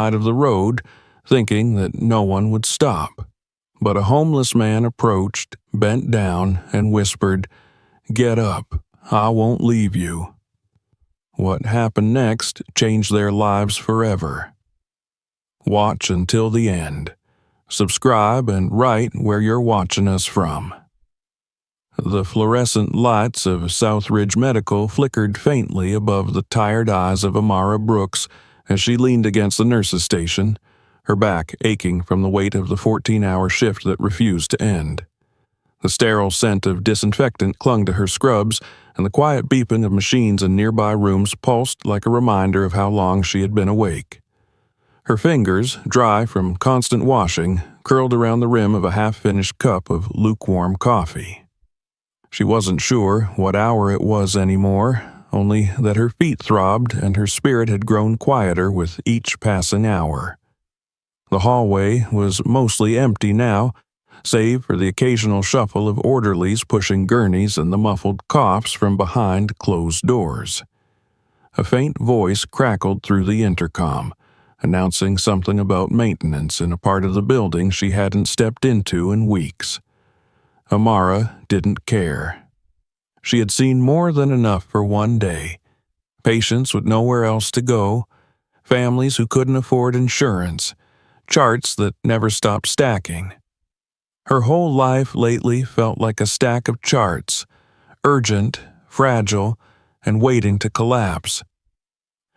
side of the road, thinking that no one would stop. But a homeless man approached, bent down, and whispered, "Get up. I won't leave you." What happened next changed their lives forever. Watch until the end. Subscribe and write where you're watching us from. The fluorescent lights of Southridge Medical flickered faintly above the tired eyes of Amara Brooks as she leaned against the nurse's station, her back aching from the weight of the 14-hour shift that refused to end. The sterile scent of disinfectant clung to her scrubs, and the quiet beeping of machines in nearby rooms pulsed like a reminder of how long she had been awake. Her fingers, dry from constant washing, curled around the rim of a half-finished cup of lukewarm coffee. She wasn't sure what hour it was anymore, only that her feet throbbed and her spirit had grown quieter with each passing hour. The hallway was mostly empty now, save for the occasional shuffle of orderlies pushing gurneys and the muffled coughs from behind closed doors. A faint voice crackled through the intercom, announcing something about maintenance in a part of the building she hadn't stepped into in weeks. Amara didn't care. She had seen more than enough for one day. Patients with nowhere else to go, families who couldn't afford insurance, charts that never stopped stacking. Her whole life lately felt like a stack of charts, urgent, fragile, and waiting to collapse.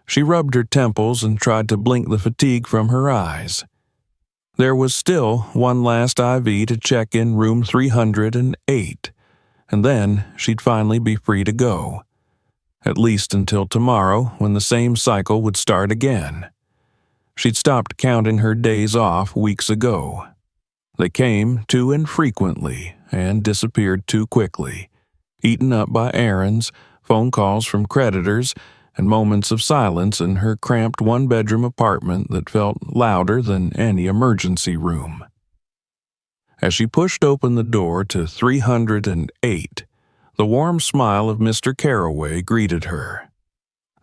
She rubbed her temples and tried to blink the fatigue from her eyes. There was still one last IV to check in room 308, and then she'd finally be free to go. At least until tomorrow, when the same cycle would start again. She'd stopped counting her days off weeks ago. They came too infrequently and disappeared too quickly, eaten up by errands, phone calls from creditors, and moments of silence in her cramped one-bedroom apartment that felt louder than any emergency room. As she pushed open the door to 308, the warm smile of Mr. Carroway greeted her.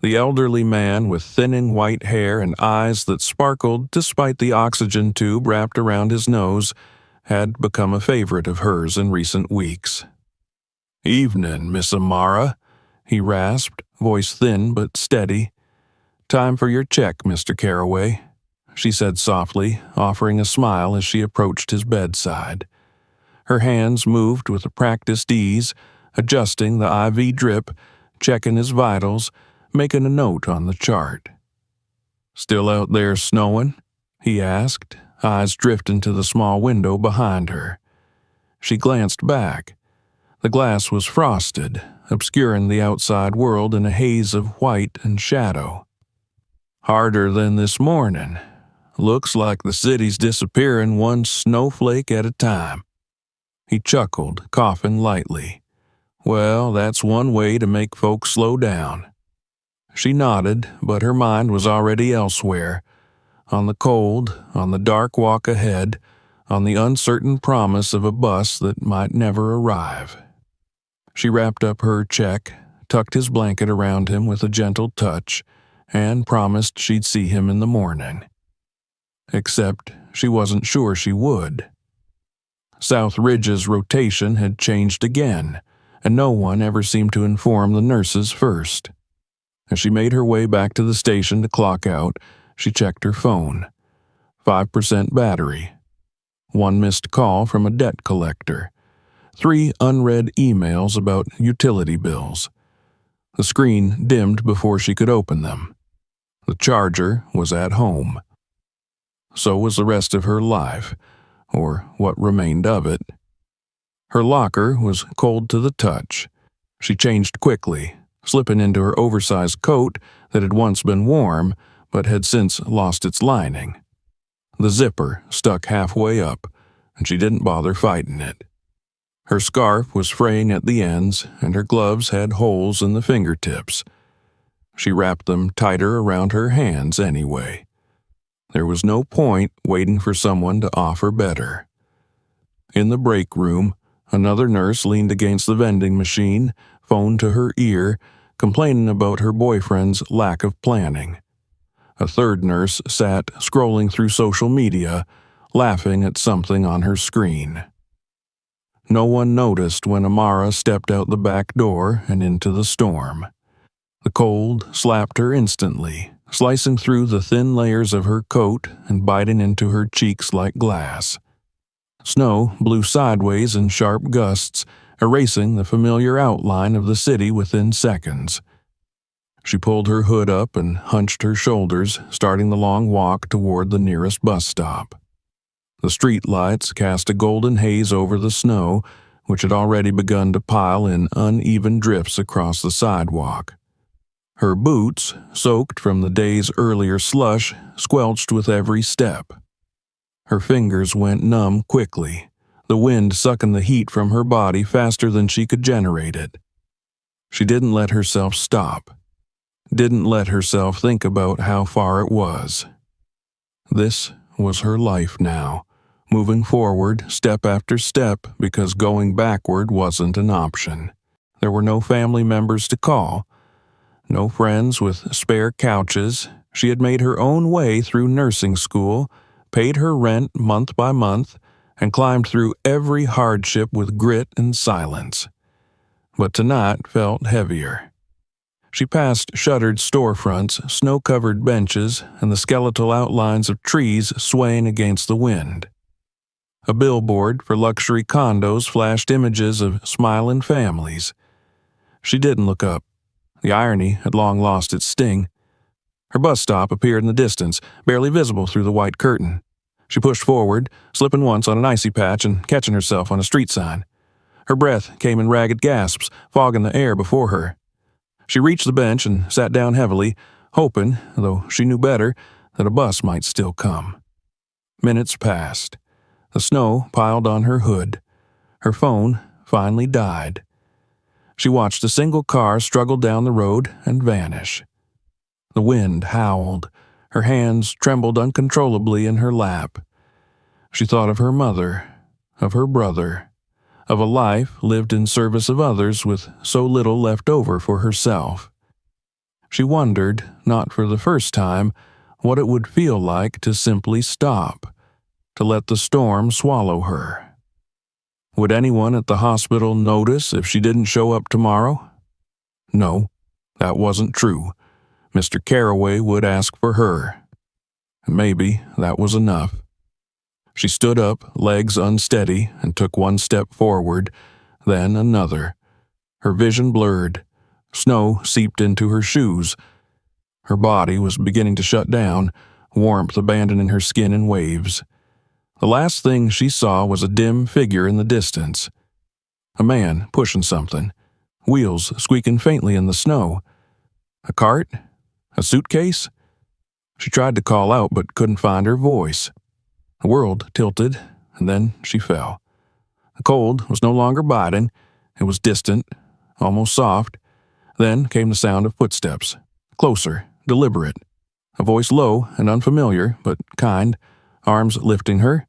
The elderly man with thinning white hair and eyes that sparkled despite the oxygen tube wrapped around his nose had become a favorite of hers in recent weeks. "Evening, Miss Amara," he rasped, voice thin but steady. "Time for your check, Mr. Carroway," she said softly, offering a smile as she approached his bedside. Her hands moved with a practiced ease, adjusting the IV drip, checking his vitals, making a note on the chart. "Still out there snowing?" he asked, eyes drifting to the small window behind her. She glanced back. The glass was frosted, obscuring the outside world in a haze of white and shadow. "Harder than this morning. Looks like the city's disappearing one snowflake at a time." He chuckled, coughing lightly. "Well, that's one way to make folks slow down." She nodded, but her mind was already elsewhere, on the cold, on the dark walk ahead, on the uncertain promise of a bus that might never arrive. She wrapped up her check, tucked his blanket around him with a gentle touch, and promised she'd see him in the morning. Except she wasn't sure she would. South Ridge's rotation had changed again, and no one ever seemed to inform the nurses first. As she made her way back to the station to clock out, she checked her phone. 5% battery. One missed call from a debt collector. 3 unread emails about utility bills. The screen dimmed before she could open them. The charger was at home. So was the rest of her life, or what remained of it. Her locker was cold to the touch. She changed quickly, slipping into her oversized coat that had once been warm but had since lost its lining. The zipper stuck halfway up, and she didn't bother fighting it. Her scarf was fraying at the ends, and her gloves had holes in the fingertips. She wrapped them tighter around her hands anyway. There was no point waiting for someone to offer better. In the break room, another nurse leaned against the vending machine, phone to her ear, complaining about her boyfriend's lack of planning. A third nurse sat scrolling through social media, laughing at something on her screen. No one noticed when Amara stepped out the back door and into the storm. The cold slapped her instantly, slicing through the thin layers of her coat and biting into her cheeks like glass. Snow blew sideways in sharp gusts, erasing the familiar outline of the city within seconds. She pulled her hood up and hunched her shoulders, starting the long walk toward the nearest bus stop. The street lights cast a golden haze over the snow, which had already begun to pile in uneven drifts across the sidewalk. Her boots, soaked from the day's earlier slush, squelched with every step. Her fingers went numb quickly, the wind sucking the heat from her body faster than she could generate it. She didn't let herself stop. Didn't let herself think about how far it was. This was her life now, moving forward step after step because going backward wasn't an option. There were no family members to call, no friends with spare couches. She had made her own way through nursing school, paid her rent month by month, and climbed through every hardship with grit and silence. But tonight felt heavier. She passed shuttered storefronts, snow-covered benches, and the skeletal outlines of trees swaying against the wind. A billboard for luxury condos flashed images of smiling families. She didn't look up. The irony had long lost its sting. Her bus stop appeared in the distance, barely visible through the white curtain. She pushed forward, slipping once on an icy patch and catching herself on a street sign. Her breath came in ragged gasps, fogging the air before her. She reached the bench and sat down heavily, hoping, though she knew better, that a bus might still come. Minutes passed. The snow piled on her hood. Her phone finally died. She watched a single car struggle down the road and vanish. The wind howled. Her hands trembled uncontrollably in her lap. She thought of her mother, of her brother, of a life lived in service of others with so little left over for herself. She wondered, not for the first time, what it would feel like to simply stop, to let the storm swallow her. Would anyone at the hospital notice if she didn't show up tomorrow? No, that wasn't true. Mr. Carraway would ask for her. Maybe that was enough. She stood up, legs unsteady, and took one step forward, then another. Her vision blurred. Snow seeped into her shoes. Her body was beginning to shut down, warmth abandoning her skin in waves. The last thing she saw was a dim figure in the distance. A man pushing something, wheels squeaking faintly in the snow. A cart? A suitcase? She tried to call out but couldn't find her voice. The world tilted, and then she fell. The cold was no longer biting. It was distant, almost soft. Then came the sound of footsteps, closer, deliberate. A voice low and unfamiliar, but kind, arms lifting her,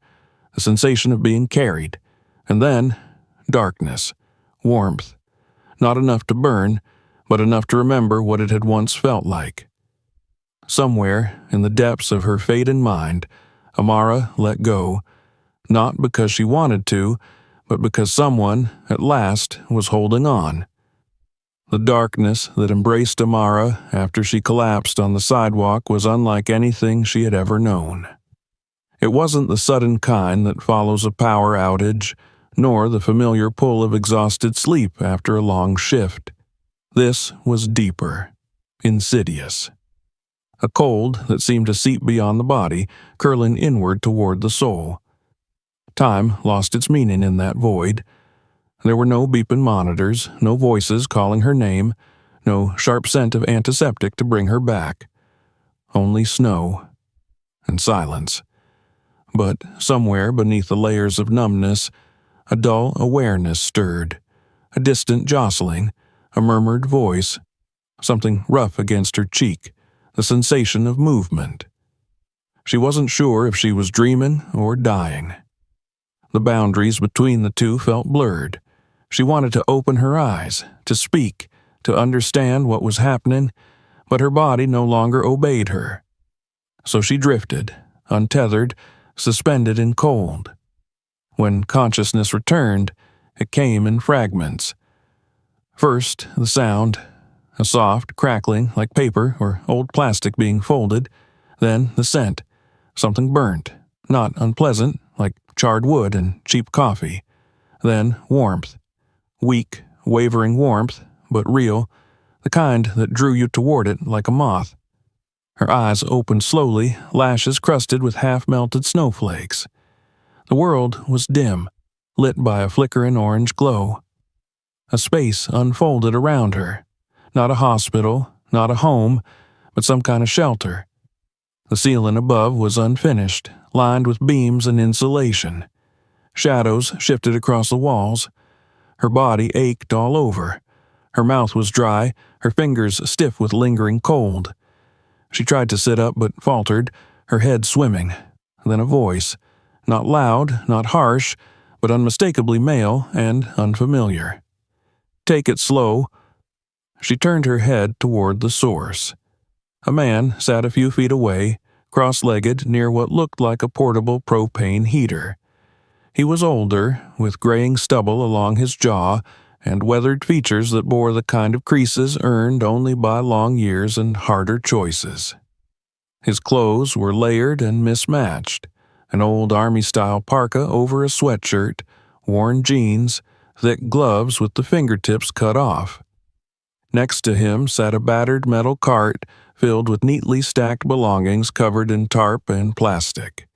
the sensation of being carried. And then, darkness, warmth. Not enough to burn, but enough to remember what it had once felt like. Somewhere, in the depths of her fading mind, Amara let go, not because she wanted to, but because someone, at last, was holding on. The darkness that embraced Amara after she collapsed on the sidewalk was unlike anything she had ever known. It wasn't the sudden kind that follows a power outage, nor the familiar pull of exhausted sleep after a long shift. This was deeper, insidious. A cold that seemed to seep beyond the body, curling inward toward the soul. Time lost its meaning in that void. There were no beeping monitors, no voices calling her name, no sharp scent of antiseptic to bring her back. Only snow and silence. But somewhere beneath the layers of numbness, a dull awareness stirred, a distant jostling, a murmured voice, something rough against her cheek, the sensation of movement. She wasn't sure if she was dreaming or dying. The boundaries between the two felt blurred. She wanted to open her eyes, to speak, to understand what was happening, but her body no longer obeyed her. So she drifted, untethered, suspended in cold. When consciousness returned, it came in fragments. First, the sound, a soft crackling like paper or old plastic being folded, then the scent, something burnt, not unpleasant, like charred wood and cheap coffee, then warmth, weak, wavering warmth, but real, the kind that drew you toward it like a moth. Her eyes opened slowly, lashes crusted with half-melted snowflakes. The world was dim, lit by a flickering orange glow. A space unfolded around her. Not a hospital, not a home, but some kind of shelter. The ceiling above was unfinished, lined with beams and insulation. Shadows shifted across the walls. Her body ached all over. Her mouth was dry, her fingers stiff with lingering cold. She tried to sit up but faltered, her head swimming. Then a voice, not loud, not harsh, but unmistakably male and unfamiliar. "Take it slow." She turned her head toward the source. A man sat a few feet away, cross-legged near what looked like a portable propane heater. He was older, with graying stubble along his jaw and weathered features that bore the kind of creases earned only by long years and harder choices. His clothes were layered and mismatched, an old army-style parka over a sweatshirt, worn jeans, thick gloves with the fingertips cut off. Next to him sat a battered metal cart filled with neatly stacked belongings covered in tarp and plastic.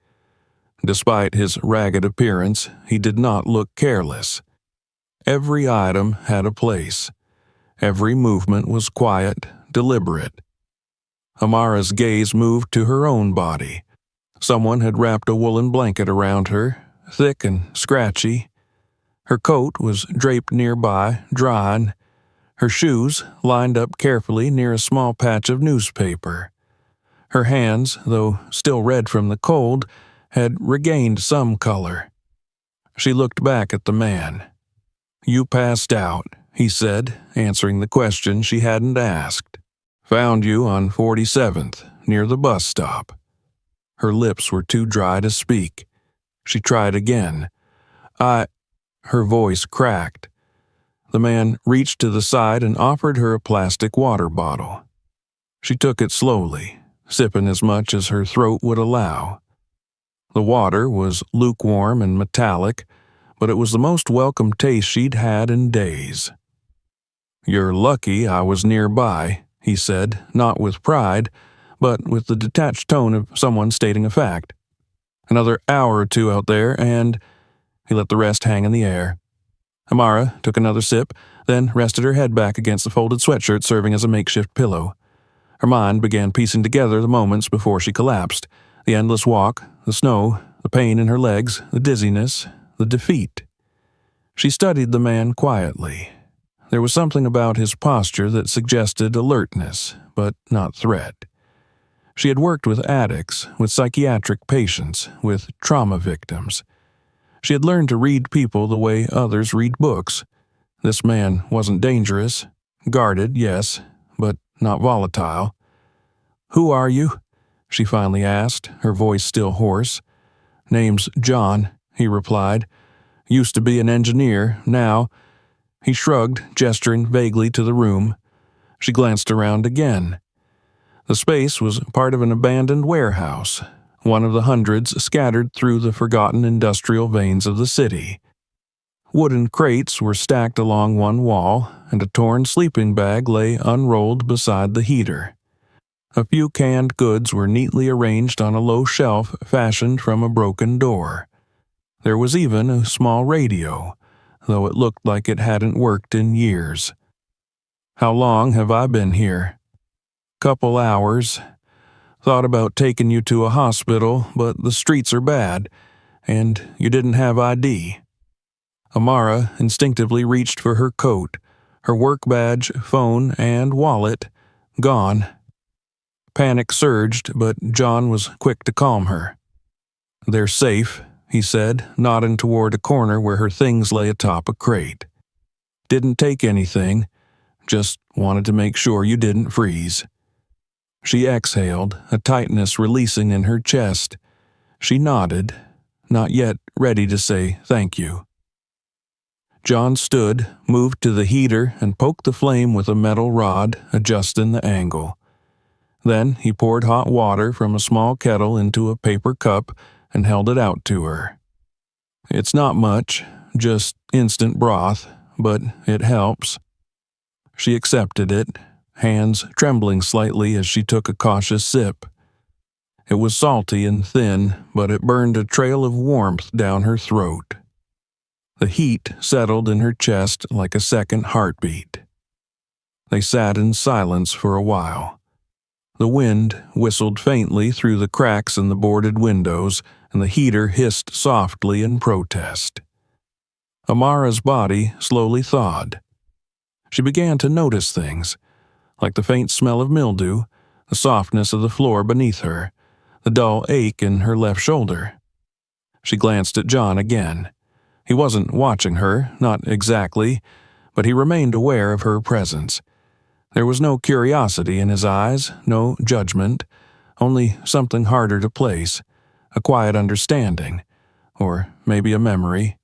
Despite his ragged appearance, he did not look careless. Every item had a place. Every movement was quiet, deliberate. Amara's gaze moved to her own body. Someone had wrapped a woolen blanket around her, thick and scratchy. Her coat was draped nearby, drying. Her shoes lined up carefully near a small patch of newspaper. Her hands, though still red from the cold, had regained some color. She looked back at the man. "You passed out," he said, answering the question she hadn't asked. "Found you on 47th, near the bus stop." Her lips were too dry to speak. She tried again. Her voice cracked. The man reached to the side and offered her a plastic water bottle. She took it slowly, sipping as much as her throat would allow. The water was lukewarm and metallic, but it was the most welcome taste she'd had in days. "You're lucky I was nearby," he said, not with pride, but with the detached tone of someone stating a fact. "Another hour or two out there, and—" He let the rest hang in the air. Amara took another sip, then rested her head back against the folded sweatshirt serving as a makeshift pillow. Her mind began piecing together the moments before she collapsed. The endless walk, the snow, the pain in her legs, the dizziness, the defeat. She studied the man quietly. There was something about his posture that suggested alertness, but not threat. She had worked with addicts, with psychiatric patients, with trauma victims. She had learned to read people the way others read books. This man wasn't dangerous. Guarded, yes, but not volatile. "Who are you?" she finally asked, her voice still hoarse. "Name's John," he replied. "Used to be an engineer, now—" He shrugged, gesturing vaguely to the room. She glanced around again. The space was part of an abandoned warehouse, one of the hundreds scattered through the forgotten industrial veins of the city. Wooden crates were stacked along one wall, and a torn sleeping bag lay unrolled beside the heater. A few canned goods were neatly arranged on a low shelf fashioned from a broken door. There was even a small radio, though it looked like it hadn't worked in years. "How long have I been here?" "Couple hours. Thought about taking you to a hospital, but the streets are bad, and you didn't have ID." Amara instinctively reached for her coat, her work badge, phone, and wallet gone. Panic surged, but John was quick to calm her. "They're safe," he said, nodding toward a corner where her things lay atop a crate. "Didn't take anything, just wanted to make sure you didn't freeze." She exhaled, a tightness releasing in her chest. She nodded, not yet ready to say thank you. John stood, moved to the heater, and poked the flame with a metal rod, adjusting the angle. Then he poured hot water from a small kettle into a paper cup and held it out to her. It's not much, just instant broth, but it helps. She accepted it, hands trembling slightly as she took a cautious sip. It was salty and thin, but it burned a trail of warmth down her throat. The heat settled in her chest like a second heartbeat. They sat in silence for a while. The wind whistled faintly through the cracks in the boarded windows, and the heater hissed softly in protest. Amara's body slowly thawed. She began to notice things, like the faint smell of mildew, the softness of the floor beneath her, the dull ache in her left shoulder. She glanced at John again. He wasn't watching her, not exactly, but he remained aware of her presence. There was no curiosity in his eyes, no judgment, only something harder to place, a quiet understanding, or maybe a memory.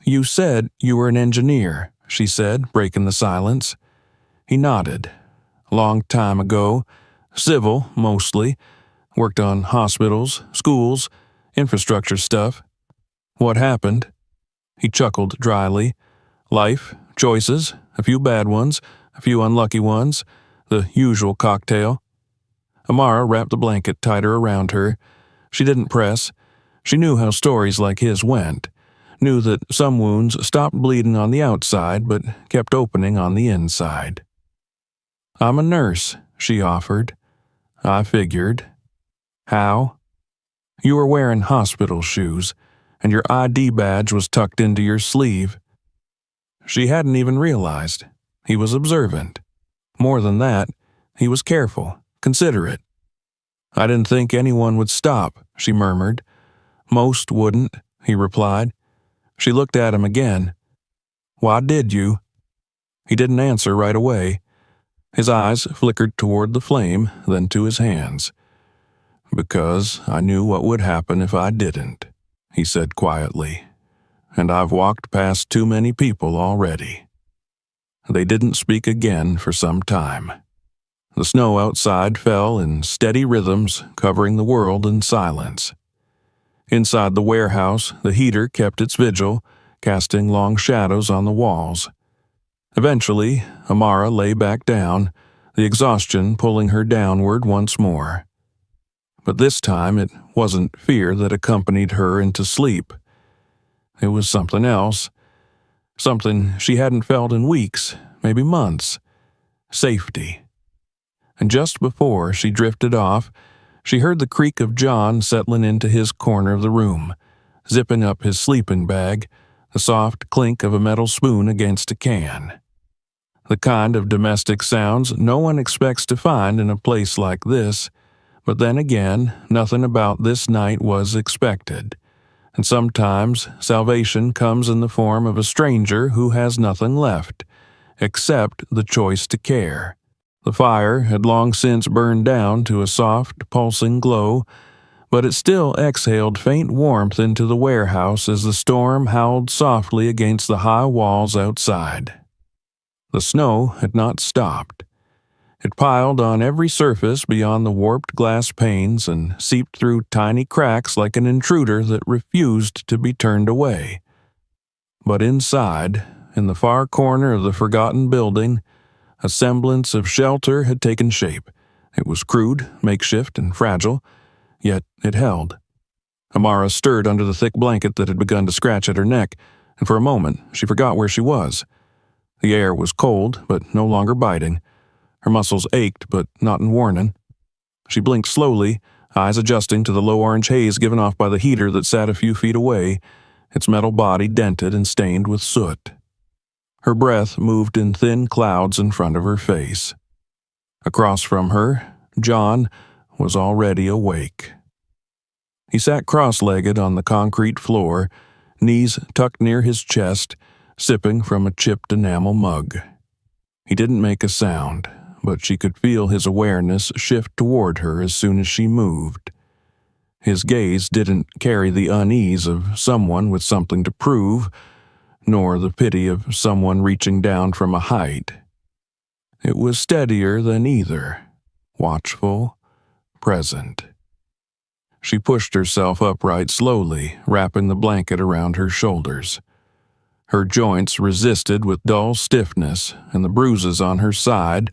"You said you were an engineer," she said, breaking the silence. He nodded. "Long time ago. Civil, mostly. Worked on hospitals, schools, infrastructure stuff." "What happened?" He chuckled dryly. "Life, choices, a few bad ones, a few unlucky ones, the usual cocktail." Amara wrapped the blanket tighter around her. She didn't press. She knew how stories like his went, knew that some wounds stopped bleeding on the outside but kept opening on the inside. "I'm a nurse," she offered. "I figured." "How?" "You were wearing hospital shoes, and your ID badge was tucked into your sleeve." She hadn't even realized. He was observant. More than that, he was careful, considerate. "I didn't think anyone would stop," she murmured. "Most wouldn't," he replied. She looked at him again. "Why did you?" He didn't answer right away. His eyes flickered toward the flame, then to his hands. "Because I knew what would happen if I didn't," he said quietly. "And I've walked past too many people already." They didn't speak again for some time. The snow outside fell in steady rhythms, covering the world in silence. Inside the warehouse, the heater kept its vigil, casting long shadows on the walls. Eventually, Amara lay back down, the exhaustion pulling her downward once more. But this time it wasn't fear that accompanied her into sleep. It was something else. Something she hadn't felt in weeks, maybe months. Safety. And just before she drifted off, she heard the creak of John settling into his corner of the room, zipping up his sleeping bag, the soft clink of a metal spoon against a can. The kind of domestic sounds no one expects to find in a place like this, but then again, nothing about this night was expected. And sometimes salvation comes in the form of a stranger who has nothing left, except the choice to care. The fire had long since burned down to a soft, pulsing glow, but it still exhaled faint warmth into the warehouse as the storm howled softly against the high walls outside. The snow had not stopped. It piled on every surface beyond the warped glass panes and seeped through tiny cracks like an intruder that refused to be turned away. But inside, in the far corner of the forgotten building, a semblance of shelter had taken shape. It was crude, makeshift, and fragile, yet it held. Amara stirred under the thick blanket that had begun to scratch at her neck, and for a moment she forgot where she was. The air was cold, but no longer biting. Her muscles ached, but not in warning. She blinked slowly, eyes adjusting to the low orange haze given off by the heater that sat a few feet away, its metal body dented and stained with soot. Her breath moved in thin clouds in front of her face. Across from her, John was already awake. He sat cross-legged on the concrete floor, knees tucked near his chest, sipping from a chipped enamel mug. He didn't make a sound, but she could feel his awareness shift toward her as soon as she moved. His gaze didn't carry the unease of someone with something to prove, nor the pity of someone reaching down from a height. It was steadier than either, watchful, present. She pushed herself upright slowly, wrapping the blanket around her shoulders. Her joints resisted with dull stiffness, and the bruises on her side,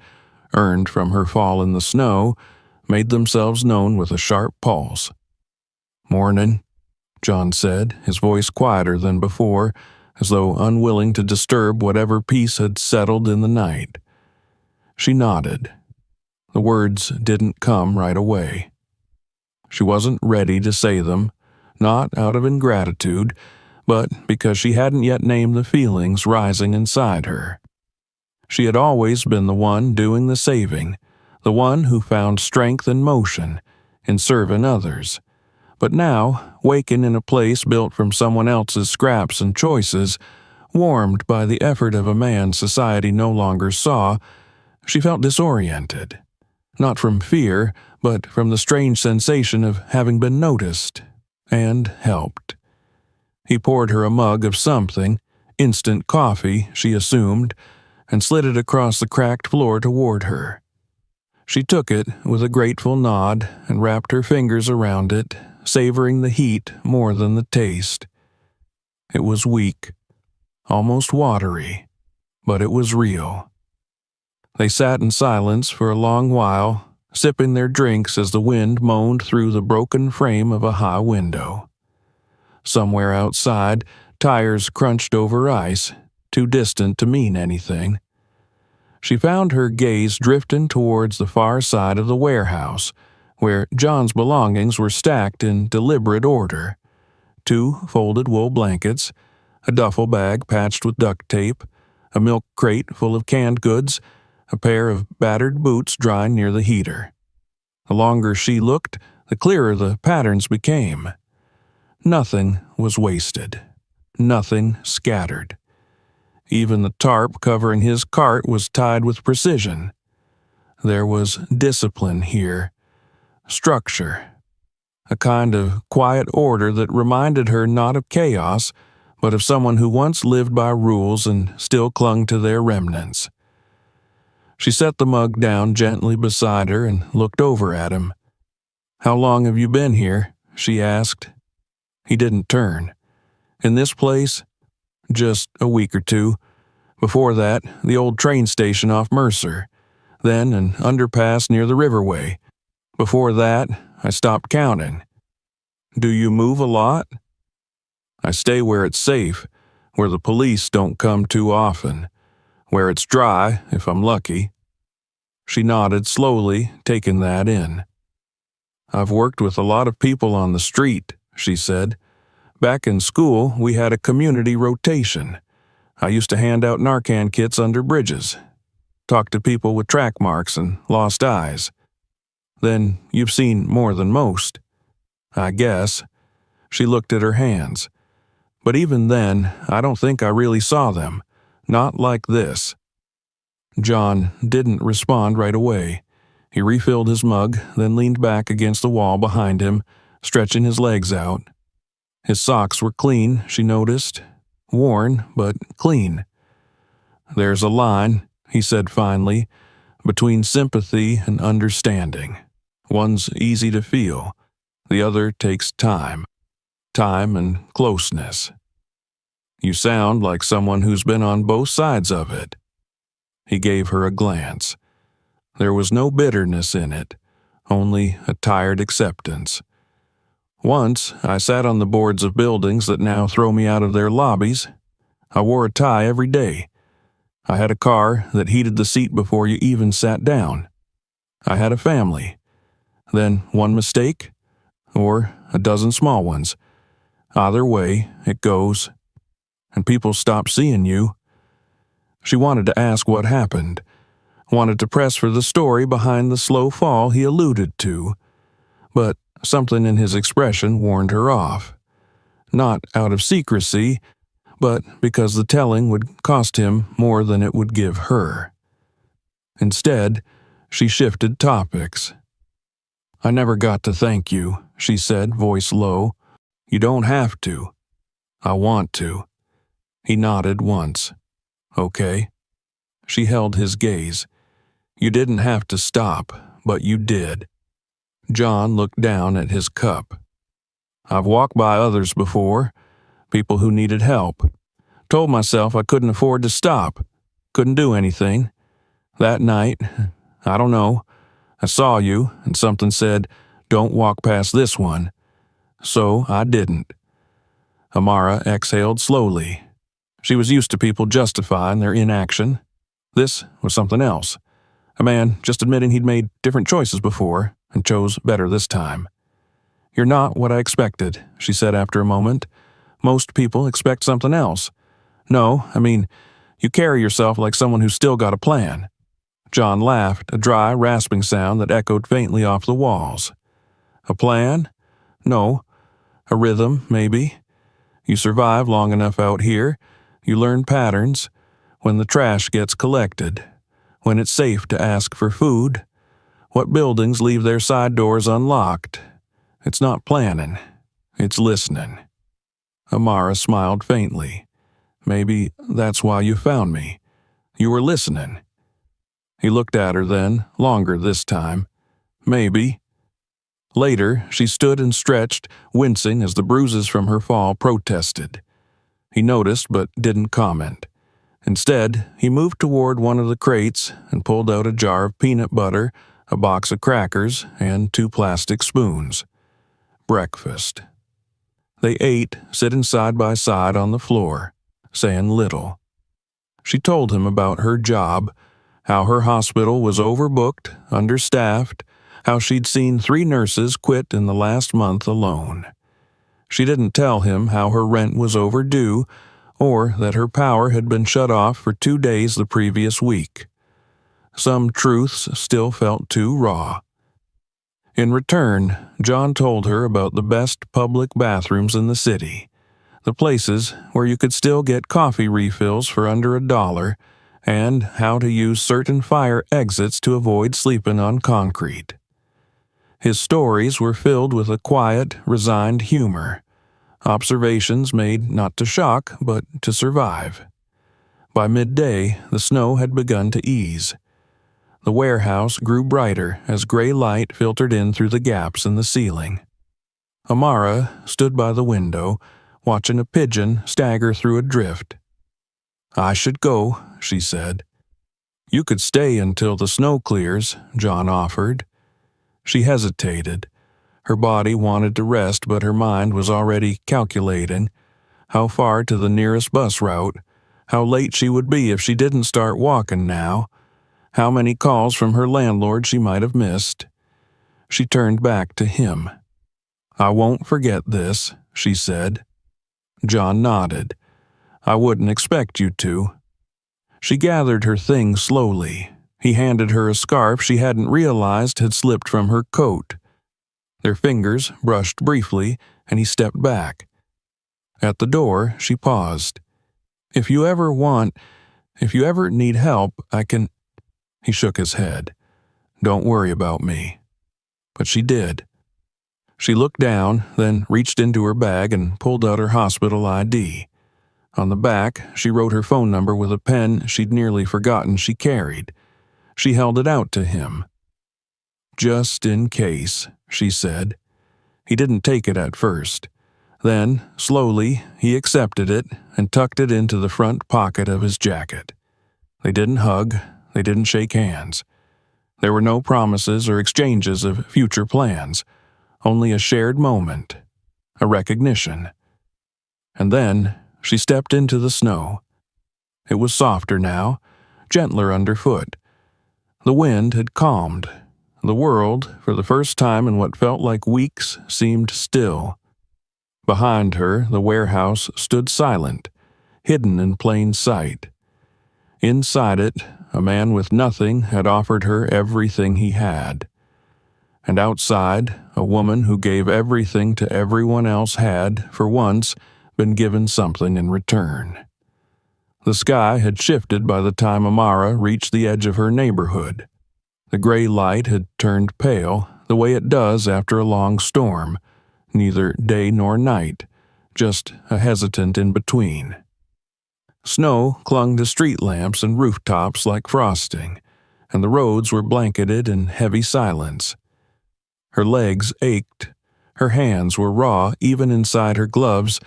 earned from her fall in the snow, made themselves known with a sharp pulse. "Mornin'," John said, his voice quieter than before, as though unwilling to disturb whatever peace had settled in the night. She nodded. The words didn't come right away. She wasn't ready to say them, not out of ingratitude, but because she hadn't yet named the feelings rising inside her. She had always been the one doing the saving, the one who found strength and motion in serving others. But now, waking in a place built from someone else's scraps and choices, warmed by the effort of a man society no longer saw, she felt disoriented. Not from fear, but from the strange sensation of having been noticed and helped. He poured her a mug of something, instant coffee, she assumed, and slid it across the cracked floor toward her. She took it with a grateful nod and wrapped her fingers around it, savoring the heat more than the taste. It was weak, almost watery, but it was real. They sat in silence for a long while, sipping their drinks as the wind moaned through the broken frame of a high window. Somewhere outside, tires crunched over ice, too distant to mean anything. She found her gaze drifting towards the far side of the warehouse, where John's belongings were stacked in deliberate order. 2 folded wool blankets, a duffel bag patched with duct tape, a milk crate full of canned goods, a pair of battered boots drying near the heater. The longer she looked, the clearer the patterns became. Nothing was wasted. Nothing scattered. Even the tarp covering his cart was tied with precision. There was discipline here. Structure. A kind of quiet order that reminded her not of chaos, but of someone who once lived by rules and still clung to their remnants. She set the mug down gently beside her and looked over at him. "How long have you been here?" she asked. He didn't turn. "In this place?" "Just a week or 2. Before that, the old train station off Mercer. Then an underpass near the riverway. Before that, I stopped counting." "Do you move a lot?" "I stay where it's safe, where the police don't come too often. Where it's dry, if I'm lucky." She nodded slowly, taking that in. "I've worked with a lot of people on the street," she said. "Back in school, we had a community rotation. I used to hand out Narcan kits under bridges. Talk to people with track marks and lost eyes. Then you've seen more than most, I guess." She looked at her hands. "But even then, I don't think I really saw them. Not like this." John didn't respond right away. He refilled his mug, then leaned back against the wall behind him, stretching his legs out. His socks were clean, she noticed. Worn, but clean. "There's a line," he said finally, "between sympathy and understanding. One's easy to feel. The other takes time. Time and closeness. You sound like someone who's been on both sides of it." He gave her a glance. There was no bitterness in it, only a tired acceptance. "Once, I sat on the boards of buildings that now throw me out of their lobbies. I wore a tie every day. I had a car that heated the seat before you even sat down. I had a family. Then one mistake, or a dozen small ones. Either way, it goes. And people stop seeing you." She wanted to ask what happened, wanted to press for the story behind the slow fall he alluded to, but something in his expression warned her off. Not out of secrecy, but because the telling would cost him more than it would give her. Instead, She shifted topics. "I never got to thank you," she said, voice low. "You don't have to." "I want to." He nodded once. "Okay." She held his gaze. "You didn't have to stop, but you did." John looked down at his cup. "I've walked by others before, people who needed help. Told myself I couldn't afford to stop, couldn't do anything. That night, I don't know, I saw you and something said, 'Don't walk past this one.' So I didn't." Amara exhaled slowly. She was used to people justifying their inaction. This was something else. A man just admitting he'd made different choices before and chose better this time. "You're not what I expected," she said after a moment. "Most people expect something else. No, I mean, you carry yourself like someone who's still got a plan." John laughed, a dry, rasping sound that echoed faintly off the walls. "A plan? No. A rhythm, maybe. You survive long enough out here, you learn patterns. When the trash gets collected, when it's safe to ask for food, what buildings leave their side doors unlocked. It's not planning, it's listening." Amara smiled faintly. "Maybe that's why you found me. You were listening." He looked at her then, longer this time. "Maybe." Later, she stood and stretched, wincing as the bruises from her fall protested. He noticed but didn't comment. Instead, he moved toward one of the crates and pulled out a jar of peanut butter, a box of crackers, and 2 plastic spoons. Breakfast. They ate, sitting side by side on the floor, saying little. She told him about her job, how her hospital was overbooked, understaffed, how she'd seen 3 nurses quit in the last month alone. She didn't tell him how her rent was overdue, or that her power had been shut off for 2 days the previous week. Some truths still felt too raw. In return, John told her about the best public bathrooms in the city, the places where you could still get coffee refills for under $1, and how to use certain fire exits to avoid sleeping on concrete. His stories were filled with a quiet, resigned humor, observations made not to shock, but to survive. By midday, the snow had begun to ease. The warehouse grew brighter as gray light filtered in through the gaps in the ceiling. Amara stood by the window, watching a pigeon stagger through a drift. "I should go," she said. "You could stay until the snow clears," John offered. She hesitated. Her body wanted to rest, but her mind was already calculating how far to the nearest bus route, how late she would be if she didn't start walking now, how many calls from her landlord she might have missed. She turned back to him. "I won't forget this," she said. John nodded. "I wouldn't expect you to." She gathered her things slowly. He handed her a scarf she hadn't realized had slipped from her coat. Their fingers brushed briefly, and he stepped back. At the door, she paused. If you ever need help, I can—" He shook his head. "Don't worry about me." But she did. She looked down, then reached into her bag and pulled out her hospital ID. On the back, she wrote her phone number with a pen she'd nearly forgotten she carried. She held it out to him. "Just in case," she said. He didn't take it at first. Then, slowly, he accepted it and tucked it into the front pocket of his jacket. They didn't hug. They didn't shake hands. There were no promises or exchanges of future plans, only a shared moment, a recognition. And then she stepped into the snow. It was softer now, gentler underfoot. The wind had calmed. The world, for the first time in what felt like weeks, seemed still. Behind her, the warehouse stood silent, hidden in plain sight. Inside it, a man with nothing had offered her everything he had. And outside, a woman who gave everything to everyone else had, for once, been given something in return. The sky had shifted by the time Amara reached the edge of her neighborhood. The gray light had turned pale, the way it does after a long storm, neither day nor night, just a hesitant in-between. Snow clung to street lamps and rooftops like frosting, and the roads were blanketed in heavy silence. Her legs ached, her hands were raw even inside her gloves,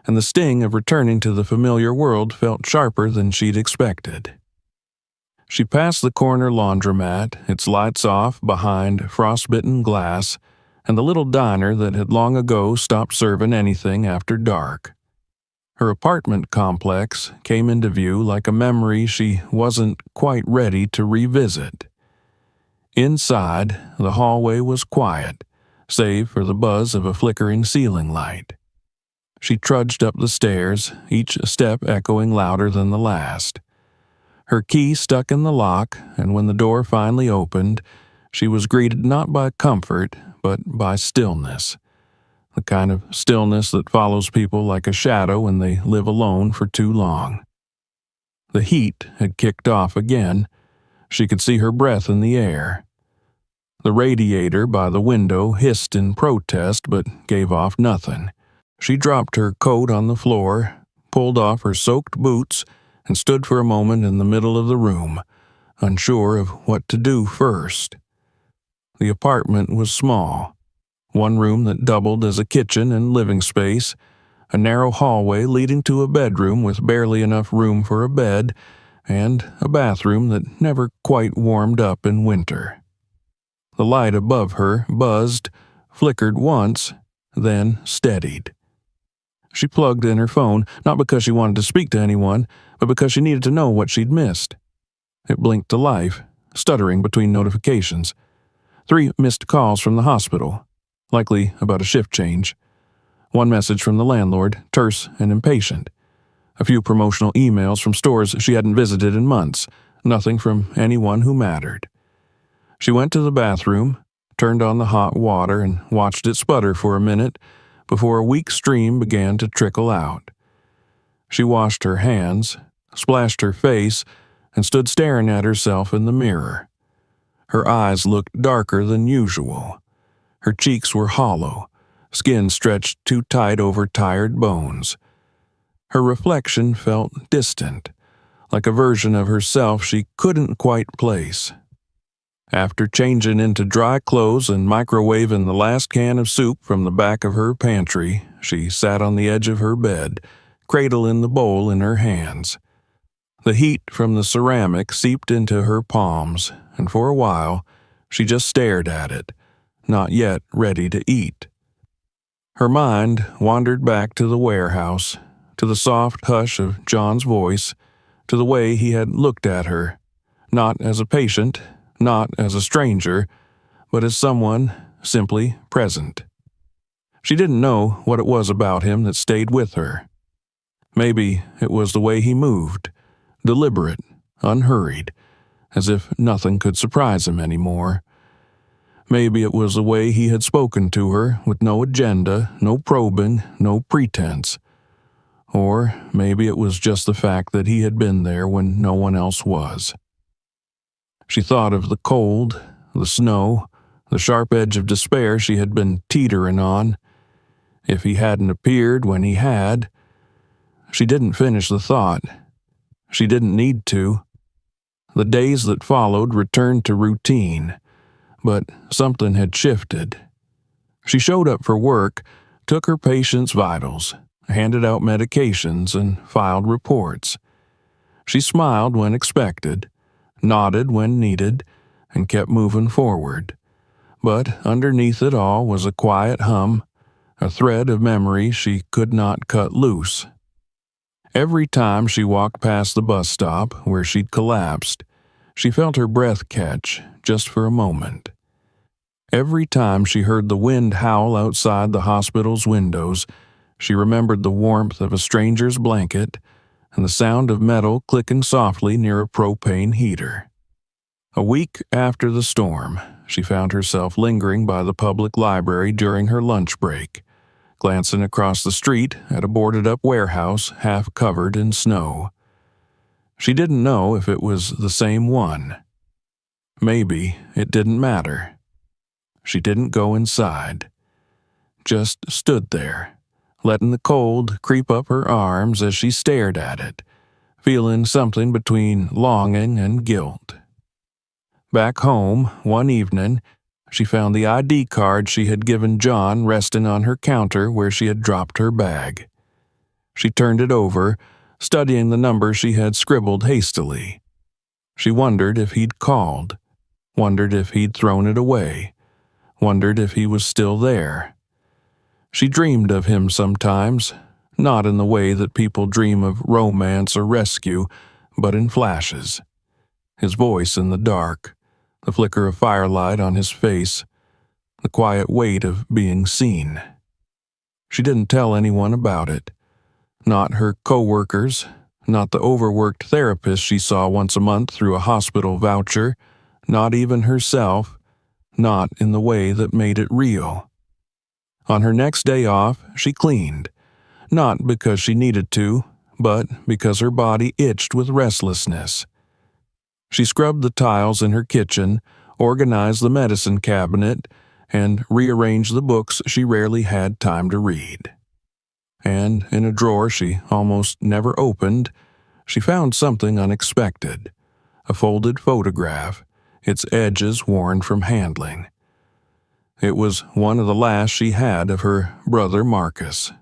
and the sting of returning to the familiar world felt sharper than she'd expected. She passed the corner laundromat, its lights off behind frostbitten glass, and the little diner that had long ago stopped serving anything after dark. Her apartment complex came into view like a memory she wasn't quite ready to revisit. Inside, the hallway was quiet, save for the buzz of a flickering ceiling light. She trudged up the stairs, each step echoing louder than the last. Her key stuck in the lock, and when the door finally opened, she was greeted not by comfort, but by stillness. The kind of stillness that follows people like a shadow when they live alone for too long. The heat had kicked off again. She could see her breath in the air. The radiator by the window hissed in protest but gave off nothing. She dropped her coat on the floor, pulled off her soaked boots, and stood for a moment in the middle of the room, unsure of what to do first. The apartment was small. One room that doubled as a kitchen and living space, a narrow hallway leading to a bedroom with barely enough room for a bed, and a bathroom that never quite warmed up in winter. The light above her buzzed, flickered once, then steadied. She plugged in her phone, not because she wanted to speak to anyone, but because she needed to know what she'd missed. It blinked to life, stuttering between notifications. 3 missed calls from the hospital, likely about a shift change. 1 message from the landlord, terse and impatient. A few promotional emails from stores she hadn't visited in months, nothing from anyone who mattered. She went to the bathroom, turned on the hot water, and watched it sputter for a minute before a weak stream began to trickle out. She washed her hands, splashed her face, and stood staring at herself in the mirror. Her eyes looked darker than usual. Her cheeks were hollow, skin stretched too tight over tired bones. Her reflection felt distant, like a version of herself she couldn't quite place. After changing into dry clothes and microwaving the last can of soup from the back of her pantry, she sat on the edge of her bed, cradling the bowl in her hands. The heat from the ceramic seeped into her palms, and for a while, she just stared at it, not yet ready to eat. Her mind wandered back to the warehouse, to the soft hush of John's voice, to the way he had looked at her, not as a patient, not as a stranger, but as someone simply present. She didn't know what it was about him that stayed with her. Maybe it was the way he moved, deliberate, unhurried, as if nothing could surprise him anymore. Maybe it was the way he had spoken to her with no agenda, no probing, no pretense. Or maybe it was just the fact that he had been there when no one else was. She thought of the cold, the snow, the sharp edge of despair she had been teetering on. If he hadn't appeared when he had. She didn't finish the thought. She didn't need to. The days that followed returned to routine, but something had shifted. She showed up for work, took her patients' vitals, handed out medications, and filed reports. She smiled when expected, nodded when needed, and kept moving forward. But underneath it all was a quiet hum, a thread of memory she could not cut loose. Every time she walked past the bus stop where she'd collapsed, she felt her breath catch just for a moment. Every time she heard the wind howl outside the hospital's windows, she remembered the warmth of a stranger's blanket and the sound of metal clicking softly near a propane heater. A week after the storm, she found herself lingering by the public library during her lunch break, glancing across the street at a boarded-up warehouse half covered in snow. She didn't know if it was the same one. maybe it didn't matter. She didn't go inside, just stood there, letting the cold creep up her arms as she stared at it, feeling something between longing and guilt. Back home, one evening, she found the ID card she had given John resting on her counter where she had dropped her bag. She turned it over, studying the number she had scribbled hastily. She wondered if he'd called, wondered if he'd thrown it away, wondered if he was still there. She dreamed of him sometimes, not in the way that people dream of romance or rescue, but in flashes. His voice in the dark, the flicker of firelight on his face, the quiet weight of being seen. She didn't tell anyone about it. Not her co-workers, not the overworked therapist she saw once a month through a hospital voucher, not even herself, not in the way that made it real. On her next day off, she cleaned, not because she needed to, but because her body itched with restlessness. She scrubbed the tiles in her kitchen, organized the medicine cabinet, and rearranged the books she rarely had time to read. And in a drawer she almost never opened, she found something unexpected, a folded photograph, its edges worn from handling. It was one of the last she had of her brother Marcus.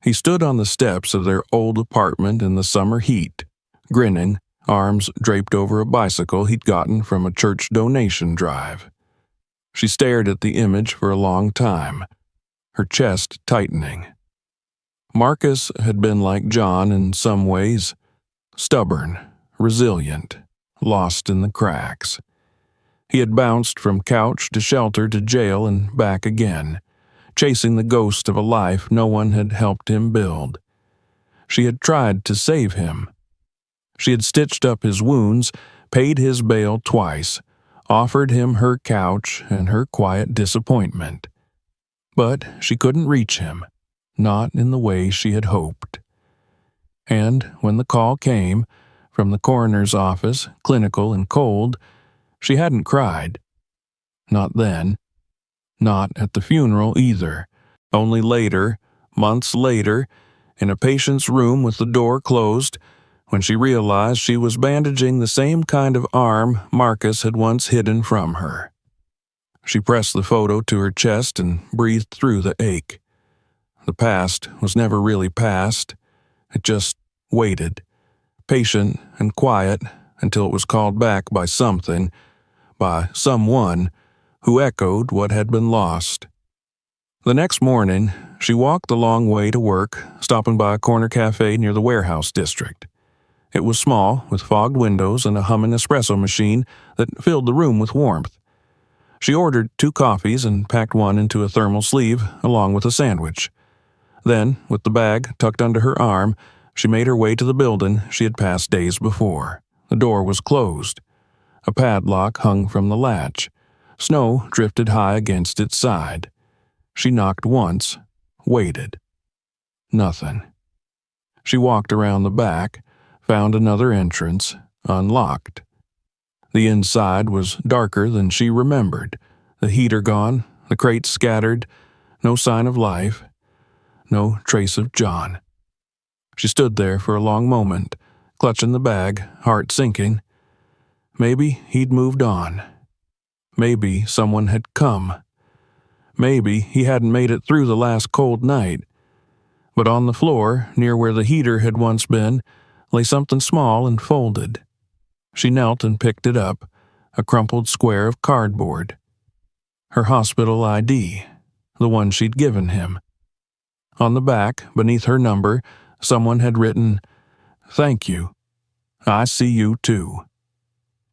He stood on the steps of their old apartment in the summer heat, grinning, arms draped over a bicycle he'd gotten from a church donation drive. She stared at the image for a long time, her chest tightening. Marcus had been like John in some ways, stubborn, resilient, lost in the cracks. He had bounced from couch to shelter to jail and back again, chasing the ghost of a life no one had helped him build. She had tried to save him. She had stitched up his wounds, paid his bail twice, offered him her couch and her quiet disappointment. But she couldn't reach him, not in the way she had hoped. And when the call came, from the coroner's office, clinical and cold, she hadn't cried. Not then. Not at the funeral either. Only later, months later, in a patient's room with the door closed, when she realized she was bandaging the same kind of arm Marcus had once hidden from her. She pressed the photo to her chest and breathed through the ache. The past was never really past. It just waited, patient and quiet, until it was called back by something, by someone, who echoed what had been lost. The next morning, she walked the long way to work, stopping by a corner cafe near the warehouse district. It was small, with fogged windows and a humming espresso machine that filled the room with warmth. She ordered 2 coffees and packed one into a thermal sleeve, along with a sandwich. Then, with the bag tucked under her arm, she made her way to the building she had passed days before. The door was closed. A padlock hung from the latch. Snow drifted high against its side. She knocked once, waited. Nothing. She walked around the back, found another entrance, unlocked. The inside was darker than she remembered, the heater gone, the crates scattered, no sign of life, no trace of John. She stood there for a long moment, clutching the bag, heart sinking. Maybe he'd moved on. Maybe someone had come. Maybe he hadn't made it through the last cold night. But on the floor, near where the heater had once been, lay something small and folded. She knelt and picked it up, a crumpled square of cardboard. Her hospital ID, the one she'd given him. On the back, beneath her number, someone had written, "Thank you. I see you too."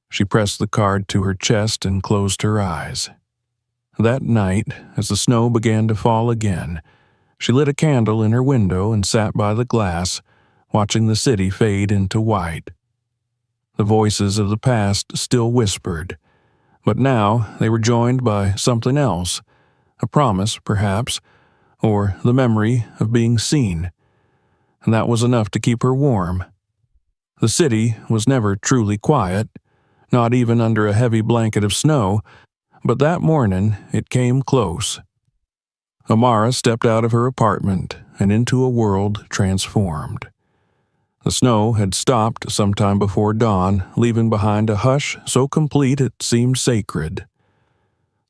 She pressed the card to her chest and closed her eyes. That night, as the snow began to fall again, she lit a candle in her window and sat by the glass, watching the city fade into white. The voices of the past still whispered, but now they were joined by something else, a promise, perhaps, or the memory of being seen. And that was enough to keep her warm. The city was never truly quiet, not even under a heavy blanket of snow, but that morning it came close. Amara stepped out of her apartment and into a world transformed. The snow had stopped sometime before dawn, leaving behind a hush so complete it seemed sacred.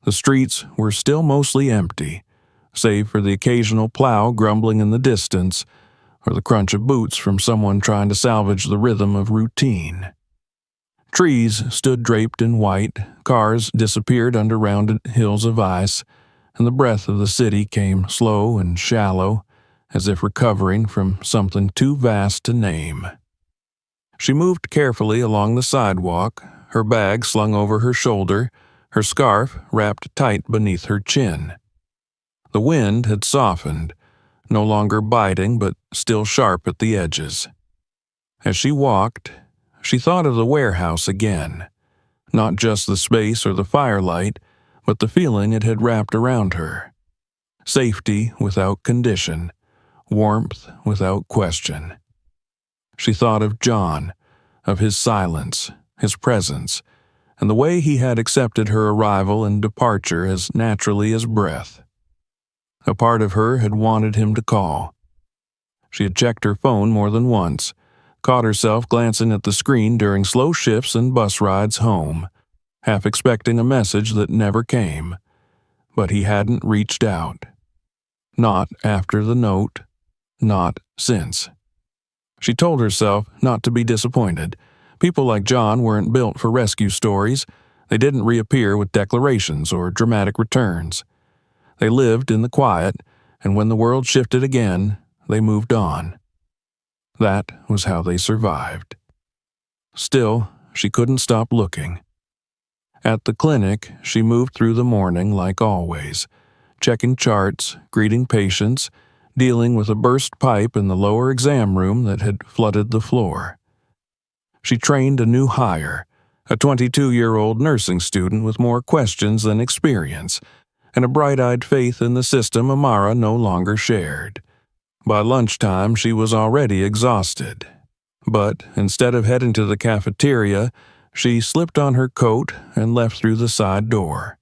The streets were still mostly empty, save for the occasional plow grumbling in the distance, or the crunch of boots from someone trying to salvage the rhythm of routine. Trees stood draped in white, cars disappeared under rounded hills of ice, and the breath of the city came slow and shallow, as if recovering from something too vast to name. She moved carefully along the sidewalk, her bag slung over her shoulder, her scarf wrapped tight beneath her chin. The wind had softened, no longer biting but still sharp at the edges. As she walked, she thought of the warehouse again, not just the space or the firelight, but the feeling it had wrapped around her. Safety without condition, warmth without question. She thought of John, of his silence, his presence, and the way he had accepted her arrival and departure as naturally as breath. A part of her had wanted him to call. She had checked her phone more than once, caught herself glancing at the screen during slow shifts and bus rides home, half expecting a message that never came. But he hadn't reached out. Not after the note, not since. She told herself not to be disappointed. People like John weren't built for rescue stories. They didn't reappear with declarations or dramatic returns. They lived in the quiet, and when the world shifted again, they moved on. That was how they survived. Still, she couldn't stop looking. At the clinic, she moved through the morning like always, checking charts, greeting patients, dealing with a burst pipe in the lower exam room that had flooded the floor. She trained a new hire, a 22-year-old nursing student with more questions than experience, and a bright-eyed faith in the system Amara no longer shared. By lunchtime, she was already exhausted. But instead of heading to the cafeteria, she slipped on her coat and left through the side door.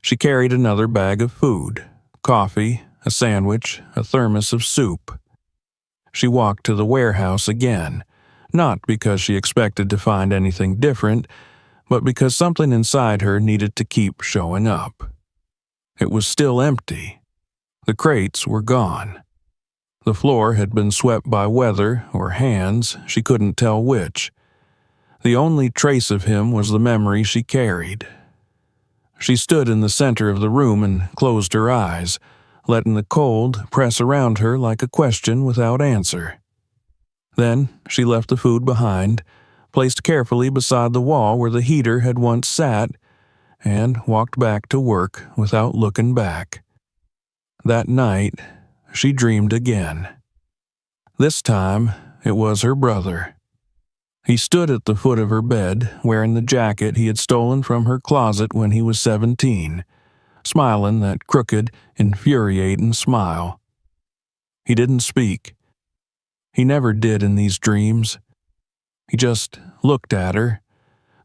She carried another bag of food, coffee, a sandwich, a thermos of soup. She walked to the warehouse again, not because she expected to find anything different, but because something inside her needed to keep showing up. It was still empty. The crates were gone. The floor had been swept by weather or hands, she couldn't tell which. The only trace of him was the memory she carried. She stood in the center of the room and closed her eyes, letting the cold press around her like a question without answer. Then she left the food behind, placed carefully beside the wall where the heater had once sat, and walked back to work without looking back. That night, she dreamed again. This time, it was her brother. He stood at the foot of her bed, wearing the jacket he had stolen from her closet when he was 17, smiling that crooked, infuriating smile. He didn't speak. He never did in these dreams. He just looked at her,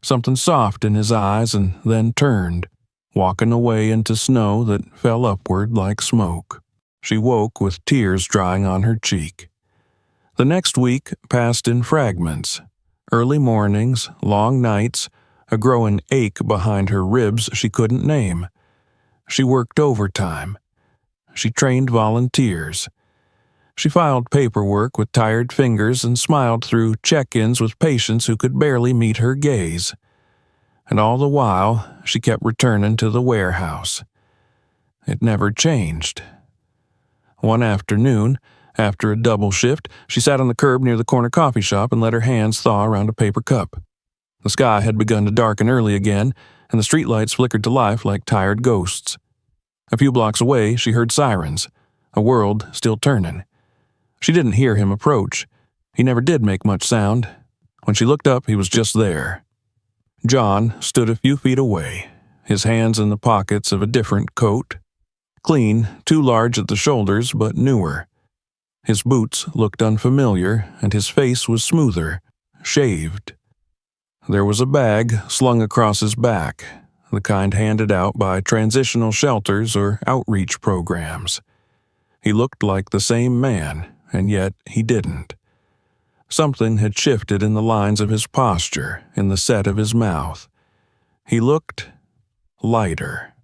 something soft in his eyes, and then turned, walking away into snow that fell upward like smoke. She woke with tears drying on her cheek. The next week passed in fragments. Early mornings, long nights, a growing ache behind her ribs she couldn't name. She worked overtime. She trained volunteers. She filed paperwork with tired fingers and smiled through check-ins with patients who could barely meet her gaze. And all the while, she kept returning to the warehouse. It never changed. One afternoon, after a double shift, she sat on the curb near the corner coffee shop and let her hands thaw around a paper cup. The sky had begun to darken early again, and the streetlights flickered to life like tired ghosts. A few blocks away, she heard sirens, a world still turning. She didn't hear him approach. He never did make much sound. When she looked up, he was just there. John stood a few feet away, his hands in the pockets of a different coat. Clean, too large at the shoulders, but newer. His boots looked unfamiliar, and his face was smoother, shaved. There was a bag slung across his back, the kind handed out by transitional shelters or outreach programs. He looked like the same man, and yet he didn't. Something had shifted in the lines of his posture, in the set of his mouth. He looked lighter.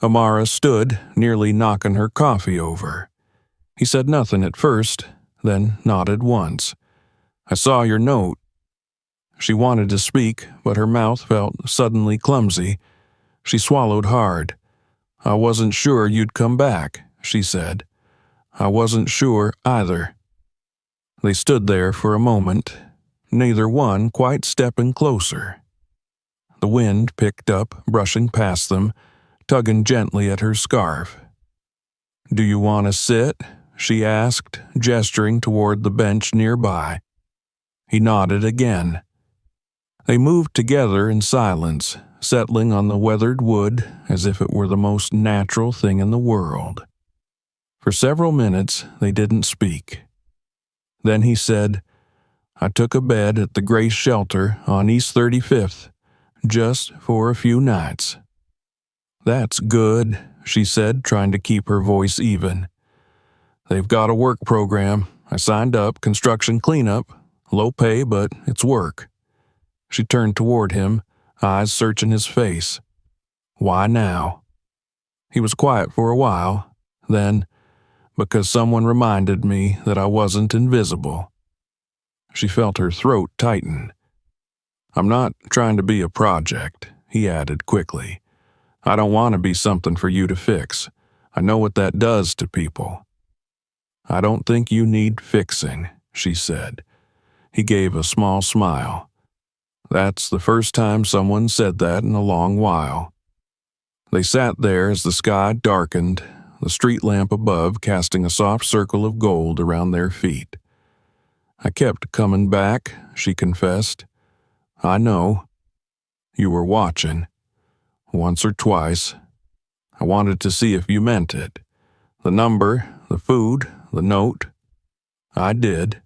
Amara stood, nearly knocking her coffee over. He said nothing at first, then nodded once. "I saw your note." She wanted to speak, but her mouth felt suddenly clumsy. She swallowed hard. "I wasn't sure you'd come back," she said. "I wasn't sure either." They stood there for a moment, neither one quite stepping closer. The wind picked up, brushing past them, tugging gently at her scarf. "Do you want to sit?" she asked, gesturing toward the bench nearby. He nodded again. They moved together in silence, settling on the weathered wood as if it were the most natural thing in the world. For several minutes they didn't speak. Then he said, "I took a bed at the Grace Shelter on East 35th, just for a few nights." "That's good," she said, trying to keep her voice even. "They've got a work program. I signed up, construction cleanup. Low pay, but it's work." She turned toward him, eyes searching his face. "Why now?" He was quiet for a while, then, "Because someone reminded me that I wasn't invisible." She felt her throat tighten. "I'm not trying to be a project," he added quickly. "I don't want to be something for you to fix. I know what that does to people." "I don't think you need fixing," she said. He gave a small smile. That's the first time someone said that in a long while. They sat there as the sky darkened, the street lamp above casting a soft circle of gold around their feet. "I kept coming back," she confessed. "I know. You were watching. Once or twice. I wanted to see if you meant it. The number, the food, the note. I did."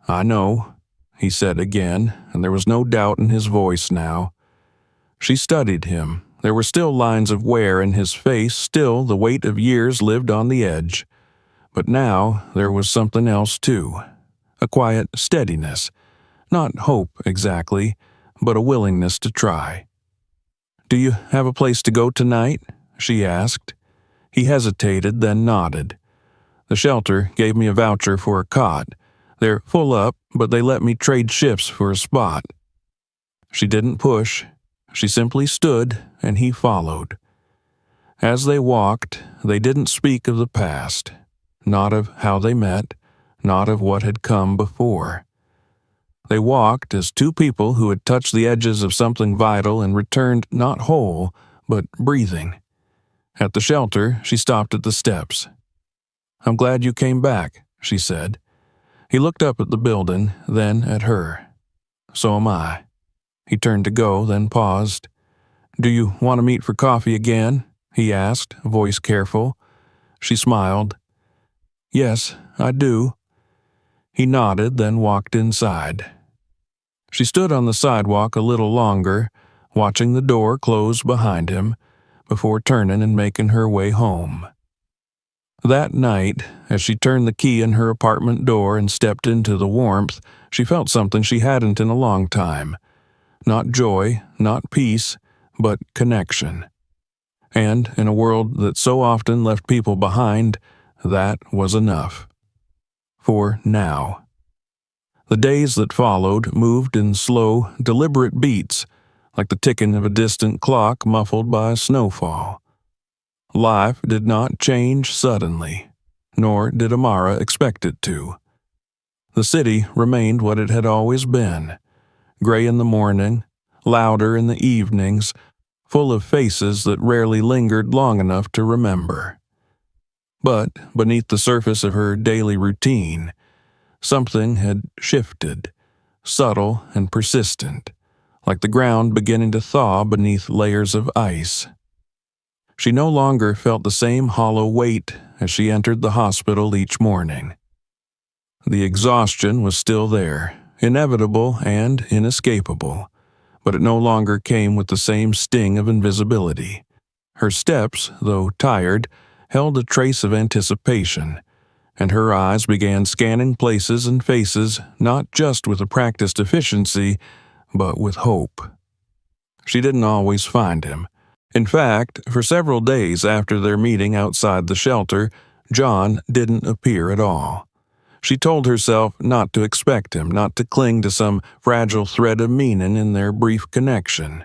"I know," he said again, and there was no doubt in his voice now. She studied him. There were still lines of wear in his face, still the weight of years lived on the edge. But now there was something else too. A quiet steadiness. Not hope exactly, but a willingness to try. "Do you have a place to go tonight?" she asked. He hesitated, then nodded. "The shelter gave me a voucher for a cot. They're full up, but they let me trade shifts for a spot." She didn't push. She simply stood, and he followed. As they walked, they didn't speak of the past, not of how they met, not of what had come before. They walked as two people who had touched the edges of something vital and returned not whole, but breathing. At the shelter, she stopped at the steps. "I'm glad you came back," she said. He looked up at the building, then at her. "So am I." He turned to go, then paused. "Do you want to meet for coffee again?" he asked, voice careful. She smiled. "Yes, I do." He nodded, then walked inside. She stood on the sidewalk a little longer, watching the door close behind him, before turning and making her way home. That night, as she turned the key in her apartment door and stepped into the warmth, she felt something she hadn't in a long time. Not joy, not peace, but connection. And in a world that so often left people behind, that was enough. For now. The days that followed moved in slow, deliberate beats, like the ticking of a distant clock muffled by a snowfall. Life did not change suddenly, nor did Amara expect it to. The city remained what it had always been, gray in the morning, louder in the evenings, full of faces that rarely lingered long enough to remember. But beneath the surface of her daily routine, something had shifted, subtle and persistent, like the ground beginning to thaw beneath layers of ice. She no longer felt the same hollow weight as she entered the hospital each morning. The exhaustion was still there, inevitable and inescapable, but it no longer came with the same sting of invisibility. Her steps, though tired, held a trace of anticipation, and her eyes began scanning places and faces not just with a practiced efficiency, but with hope. She didn't always find him. In fact, for several days after their meeting outside the shelter, John didn't appear at all. She told herself not to expect him, not to cling to some fragile thread of meaning in their brief connection.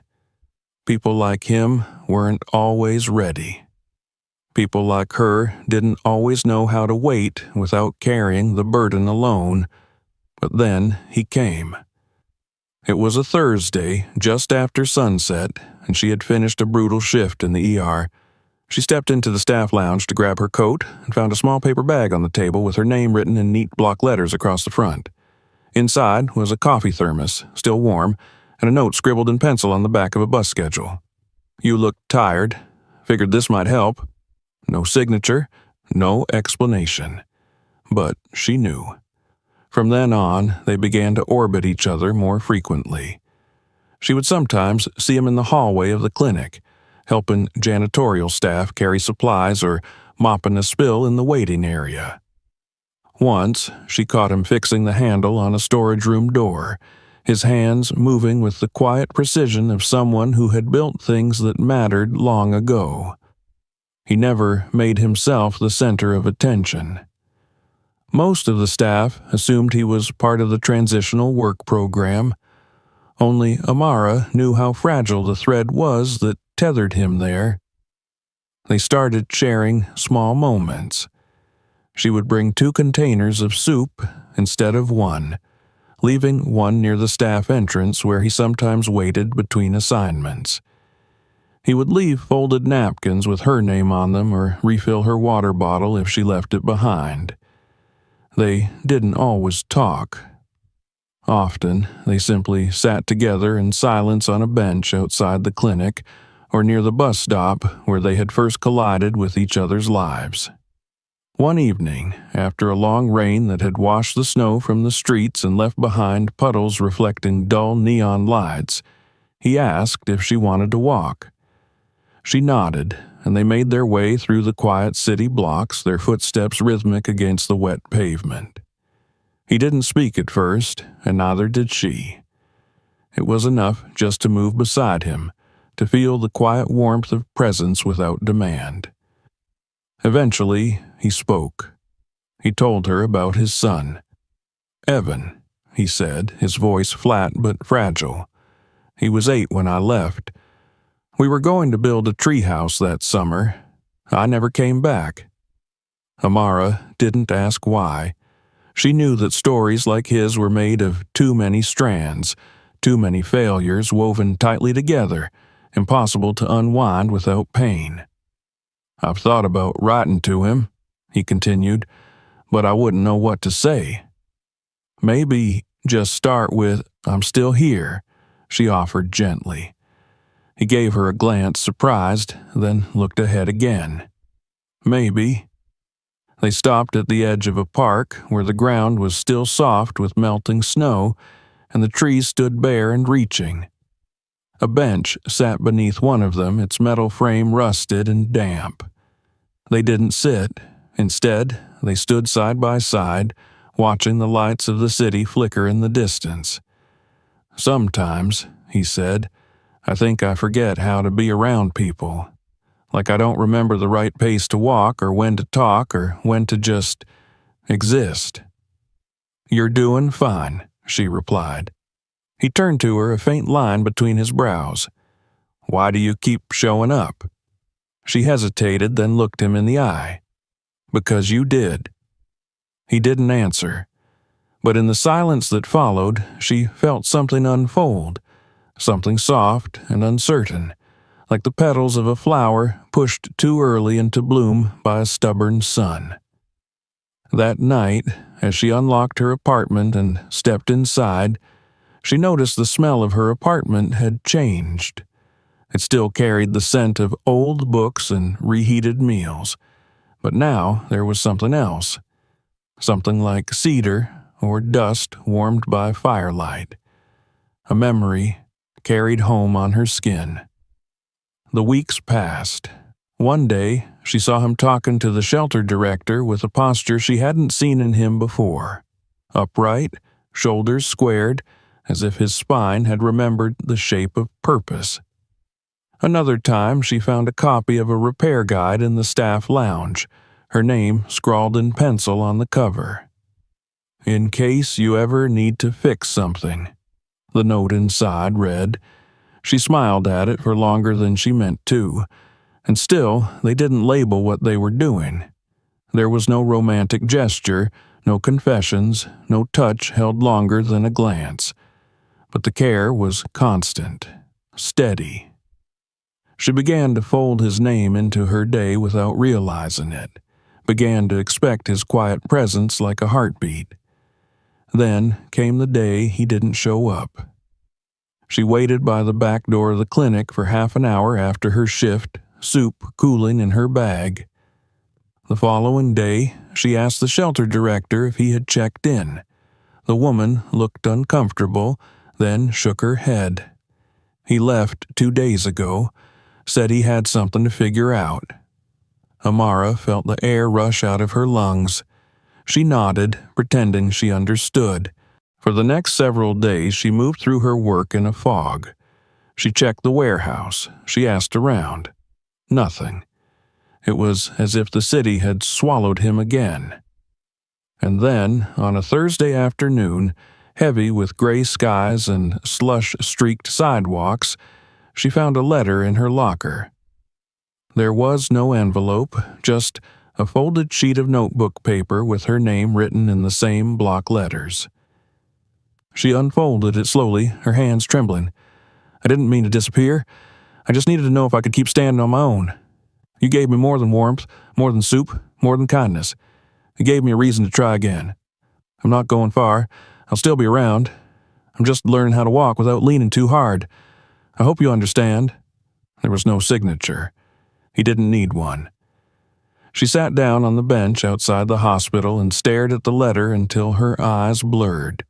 People like him weren't always ready. People like her didn't always know how to wait without carrying the burden alone. But then he came. It was a Thursday, just after sunset, and she had finished a brutal shift in the ER. She stepped into the staff lounge to grab her coat and found a small paper bag on the table with her name written in neat block letters across the front. Inside was a coffee thermos, still warm, and a note scribbled in pencil on the back of a bus schedule. "You look tired. Figured this might help." No signature, no explanation. But she knew. From then on, they began to orbit each other more frequently. She would sometimes see him in the hallway of the clinic, helping janitorial staff carry supplies or mopping a spill in the waiting area. Once, she caught him fixing the handle on a storage room door, his hands moving with the quiet precision of someone who had built things that mattered long ago. He never made himself the center of attention. Most of the staff assumed he was part of the transitional work program. Only Amara knew how fragile the thread was that tethered him there. They started sharing small moments. She would bring 2 containers of soup instead of 1, leaving one near the staff entrance where he sometimes waited between assignments. He would leave folded napkins with her name on them or refill her water bottle if she left it behind. They didn't always talk. Often, they simply sat together in silence on a bench outside the clinic or near the bus stop where they had first collided with each other's lives. One evening, after a long rain that had washed the snow from the streets and left behind puddles reflecting dull neon lights, he asked if she wanted to walk. She nodded, and they made their way through the quiet city blocks, their footsteps rhythmic against the wet pavement. He didn't speak at first, and neither did she. It was enough just to move beside him, to feel the quiet warmth of presence without demand. Eventually, he spoke. He told her about his son. "Evan," he said, his voice flat but fragile. "He was 8 when I left. We were going to build a treehouse that summer. I never came back." Amara didn't ask why. She knew that stories like his were made of too many strands, too many failures woven tightly together, impossible to unwind without pain. "I've thought about writing to him," he continued, "but I wouldn't know what to say." "Maybe just start with, 'I'm still here,'" she offered gently. He gave her a glance, surprised, then looked ahead again. "Maybe." They stopped at the edge of a park where the ground was still soft with melting snow, and the trees stood bare and reaching. A bench sat beneath one of them, its metal frame rusted and damp. They didn't sit. Instead, they stood side by side, watching the lights of the city flicker in the distance. "Sometimes," he said, "I think I forget how to be around people. Like I don't remember the right pace to walk or when to talk or when to just exist." "You're doing fine," she replied. He turned to her, a faint line between his brows. "Why do you keep showing up?" She hesitated, then looked him in the eye. "Because you did." He didn't answer. But in the silence that followed, she felt something unfold. Something soft and uncertain, like the petals of a flower pushed too early into bloom by a stubborn sun. That night, as she unlocked her apartment and stepped inside, she noticed the smell of her apartment had changed. It still carried the scent of old books and reheated meals, but now there was something else. Something like cedar, or dust warmed by firelight. A memory carried home on her skin. The weeks passed. One day, she saw him talking to the shelter director with a posture she hadn't seen in him before. Upright, shoulders squared, as if his spine had remembered the shape of purpose. Another time, she found a copy of a repair guide in the staff lounge, her name scrawled in pencil on the cover. "In case you ever need to fix something," the note inside read. She smiled at it for longer than she meant to, and still they didn't label what they were doing. There was no romantic gesture, no confessions, no touch held longer than a glance. But the care was constant, steady. She began to fold his name into her day without realizing it, began to expect his quiet presence like a heartbeat. Then came the day he didn't show up. She waited by the back door of the clinic for half an hour after her shift, soup cooling in her bag. The following day, she asked the shelter director if he had checked in. The woman looked uncomfortable, then shook her head. He left 2 days ago, said he had something to figure out. Amara felt the air rush out of her lungs. She nodded, pretending she understood. For the next several days, she moved through her work in a fog. She checked the warehouse. She asked around. Nothing. It was as if the city had swallowed him again. And then, on a Thursday afternoon, heavy with gray skies and slush-streaked sidewalks, she found a letter in her locker. There was no envelope, just a folded sheet of notebook paper with her name written in the same block letters. She unfolded it slowly, her hands trembling. "I didn't mean to disappear. I just needed to know if I could keep standing on my own. You gave me more than warmth, more than soup, more than kindness. You gave me a reason to try again. I'm not going far. I'll still be around. I'm just learning how to walk without leaning too hard. I hope you understand." There was no signature. He didn't need one. She sat down on the bench outside the hospital and stared at the letter until her eyes blurred.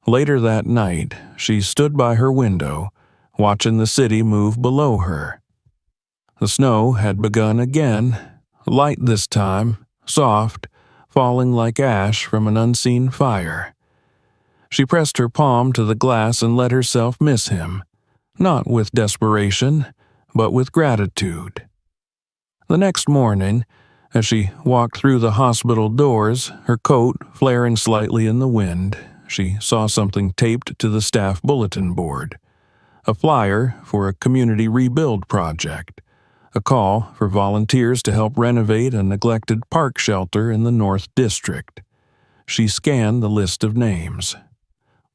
Later that night, she stood by her window, watching the city move below her. The snow had begun again, light this time, soft, falling like ash from an unseen fire. She pressed her palm to the glass and let herself miss him, not with desperation, but with gratitude. The next morning, as she walked through the hospital doors, her coat flaring slightly in the wind, she saw something taped to the staff bulletin board. A flyer for a community rebuild project. A call for volunteers to help renovate a neglected park shelter in the North District. She scanned the list of names.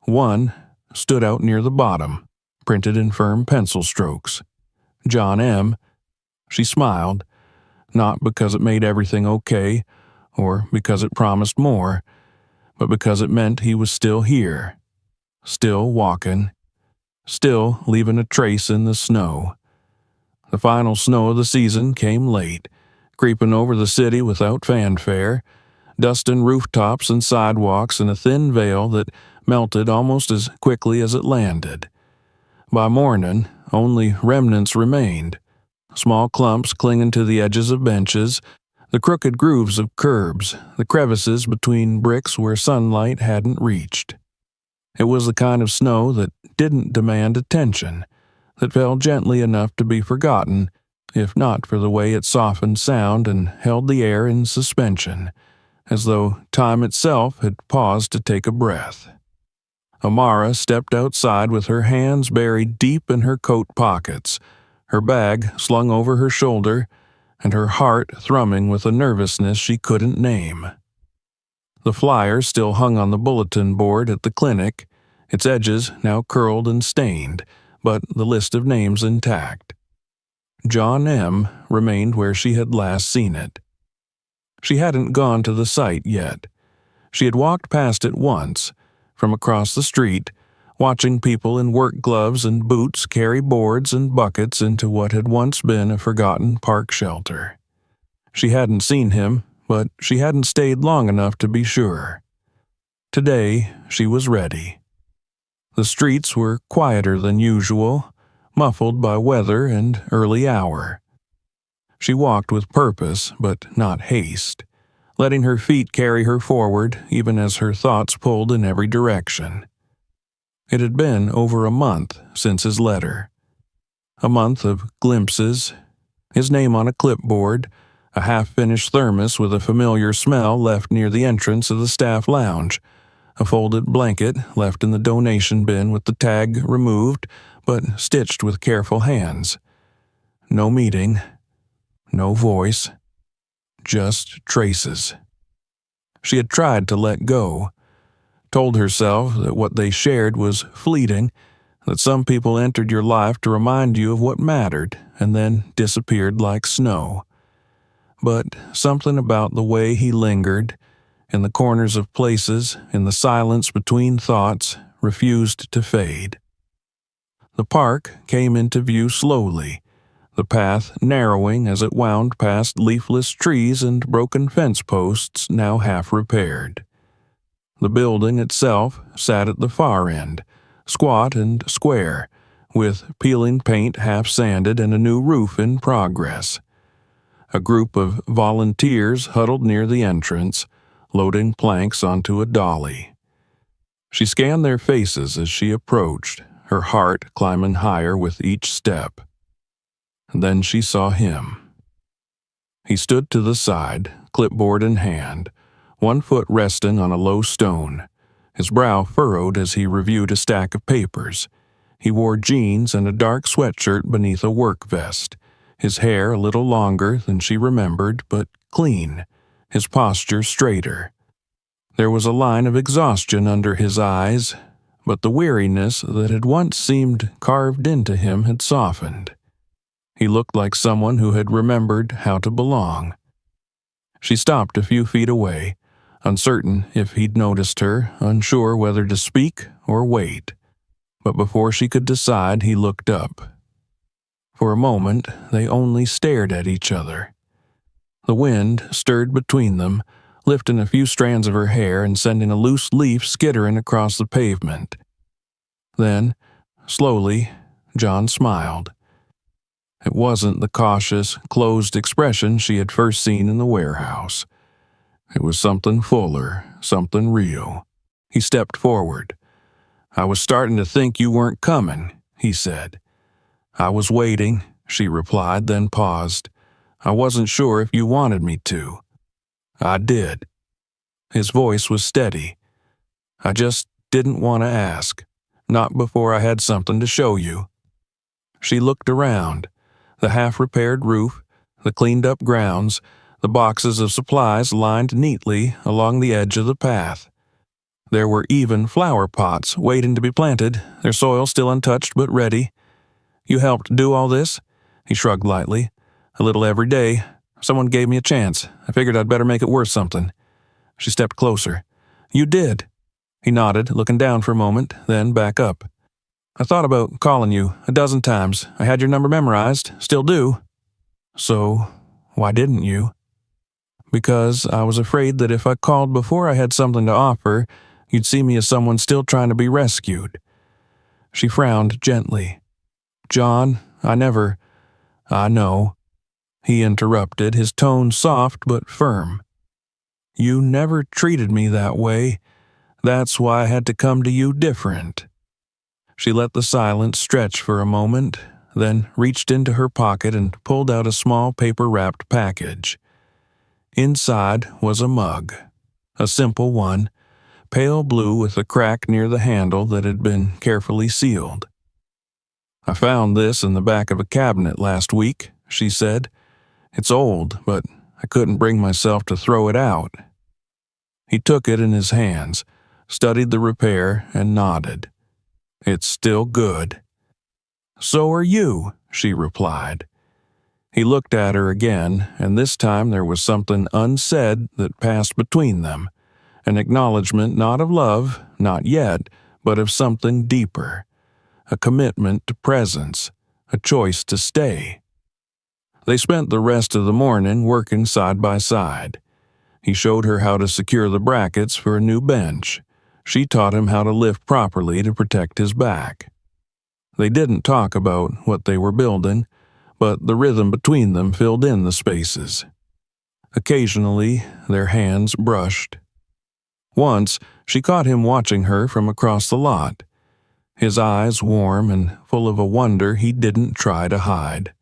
One stood out near the bottom, printed in firm pencil strokes. John M. She smiled, not because it made everything okay, or because it promised more, but because it meant he was still here, still walking, still leaving a trace in the snow. The final snow of the season came late, creeping over the city without fanfare, dusting rooftops and sidewalks in a thin veil that melted almost as quickly as it landed. By morning, only remnants remained, small clumps clinging to the edges of benches, the crooked grooves of curbs, the crevices between bricks where sunlight hadn't reached. It was the kind of snow that didn't demand attention, that fell gently enough to be forgotten, if not for the way it softened sound and held the air in suspension, as though time itself had paused to take a breath. Amara stepped outside with her hands buried deep in her coat pockets, her bag slung over her shoulder, and her heart thrumming with a nervousness she couldn't name. The flyer still hung on the bulletin board at the clinic, its edges now curled and stained, but the list of names intact. John M. remained where she had last seen it. She hadn't gone to the site yet. She had walked past it once, from across the street, watching people in work gloves and boots carry boards and buckets into what had once been a forgotten park shelter. She hadn't seen him, but she hadn't stayed long enough to be sure. Today, she was ready. The streets were quieter than usual, muffled by weather and early hour. She walked with purpose, but not haste, letting her feet carry her forward even as her thoughts pulled in every direction. It had been over a month since his letter. A month of glimpses, his name on a clipboard, a half-finished thermos with a familiar smell left near the entrance of the staff lounge, a folded blanket left in the donation bin with the tag removed but stitched with careful hands. No meeting, no voice, just traces. She had tried to let go, told herself that what they shared was fleeting, that some people entered your life to remind you of what mattered and then disappeared like snow. But something about the way he lingered, in the corners of places, in the silence between thoughts, refused to fade. The park came into view slowly, the path narrowing as it wound past leafless trees and broken fence posts now half repaired. The building itself sat at the far end, squat and square, with peeling paint half sanded and a new roof in progress. A group of volunteers huddled near the entrance, loading planks onto a dolly. She scanned their faces as she approached, her heart climbing higher with each step. And then she saw him. He stood to the side, clipboard in hand, one foot resting on a low stone, his brow furrowed as he reviewed a stack of papers. He wore jeans and a dark sweatshirt beneath a work vest, his hair a little longer than she remembered, but clean, his posture straighter. There was a line of exhaustion under his eyes, but the weariness that had once seemed carved into him had softened. He looked like someone who had remembered how to belong. She stopped a few feet away, uncertain if he'd noticed her, unsure whether to speak or wait. But before she could decide, he looked up. For a moment, they only stared at each other. The wind stirred between them, lifting a few strands of her hair and sending a loose leaf skittering across the pavement. Then, slowly, John smiled. It wasn't the cautious, closed expression she had first seen in the warehouse. It was something fuller, something real. He stepped forward. "I was starting to think you weren't coming," he said. "I was waiting," she replied, then paused. "I wasn't sure if you wanted me to." "I did." His voice was steady. "I just didn't want to ask. Not before I had something to show you." She looked around. The half-repaired roof, the cleaned-up grounds, the boxes of supplies lined neatly along the edge of the path. There were even flower pots waiting to be planted, their soil still untouched but ready. "You helped do all this?" He shrugged lightly. "A little every day. Someone gave me a chance. I figured I'd better make it worth something." She stepped closer. "You did." He nodded, looking down for a moment, then back up. "I thought about calling you a dozen times. I had your number memorized, still do." "So, why didn't you?" "Because I was afraid that if I called before I had something to offer, you'd see me as someone still trying to be rescued." She frowned gently. "John, I know," he interrupted, his tone soft but firm. "You never treated me that way. That's why I had to come to you different." She let the silence stretch for a moment, then reached into her pocket and pulled out a small paper-wrapped package. Inside was a mug, a simple one, pale blue with a crack near the handle that had been carefully sealed. "I found this in the back of a cabinet last week," she said. "It's old, but I couldn't bring myself to throw it out." He took it in his hands, studied the repair, and nodded. "It's still good." "So are you," she replied. He looked at her again, and this time there was something unsaid that passed between them, an acknowledgement not of love, not yet, but of something deeper, a commitment to presence, a choice to stay. They spent the rest of the morning working side by side. He showed her how to secure the brackets for a new bench. She taught him how to lift properly to protect his back. They didn't talk about what they were building, but the rhythm between them filled in the spaces. Occasionally, their hands brushed. Once, she caught him watching her from across the lot, his eyes warm and full of a wonder he didn't try to hide.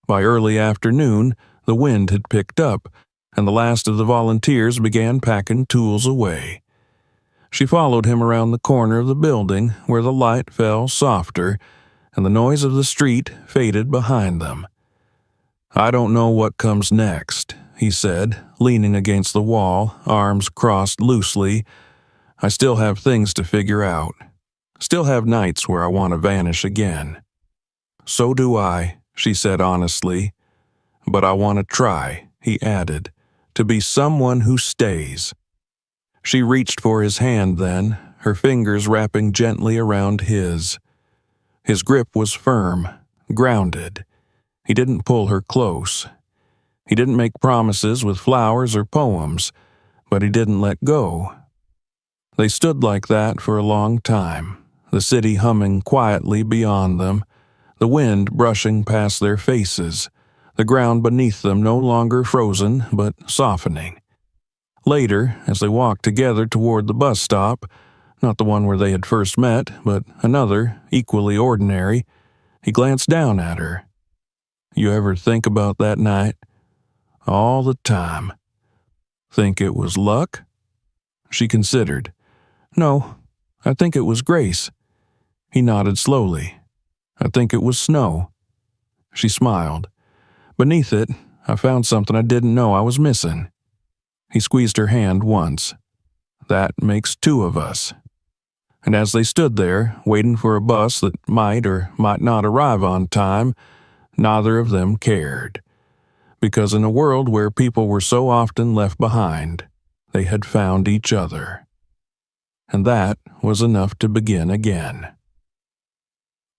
By early afternoon, the wind had picked up, and the last of the volunteers began packing tools away. She followed him around the corner of the building where the light fell softer and the noise of the street faded behind them. "I don't know what comes next," he said, leaning against the wall, arms crossed loosely. "I still have things to figure out. Still have nights where I want to vanish again." "So do I," she said honestly. "But I want to try," he added, "to be someone who stays." She reached for his hand then, her fingers wrapping gently around his. His grip was firm, grounded. He didn't pull her close. He didn't make promises with flowers or poems, but he didn't let go. They stood like that for a long time, the city humming quietly beyond them, the wind brushing past their faces, the ground beneath them no longer frozen but softening. Later, as they walked together toward the bus stop, not the one where they had first met, but another, equally ordinary, he glanced down at her. "You ever think about that night?" "All the time." "Think it was luck?" She considered. "No, I think it was grace." He nodded slowly. "I think it was snow." She smiled. "Beneath it, I found something I didn't know I was missing." He squeezed her hand once. "That makes two of us." And as they stood there, waiting for a bus that might or might not arrive on time, neither of them cared. Because in a world where people were so often left behind, they had found each other. And that was enough to begin again.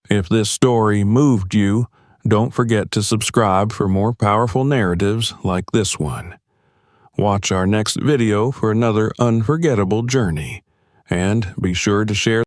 If this story moved you, don't forget to subscribe for more powerful narratives like this one. Watch our next video for another unforgettable journey, and be sure to share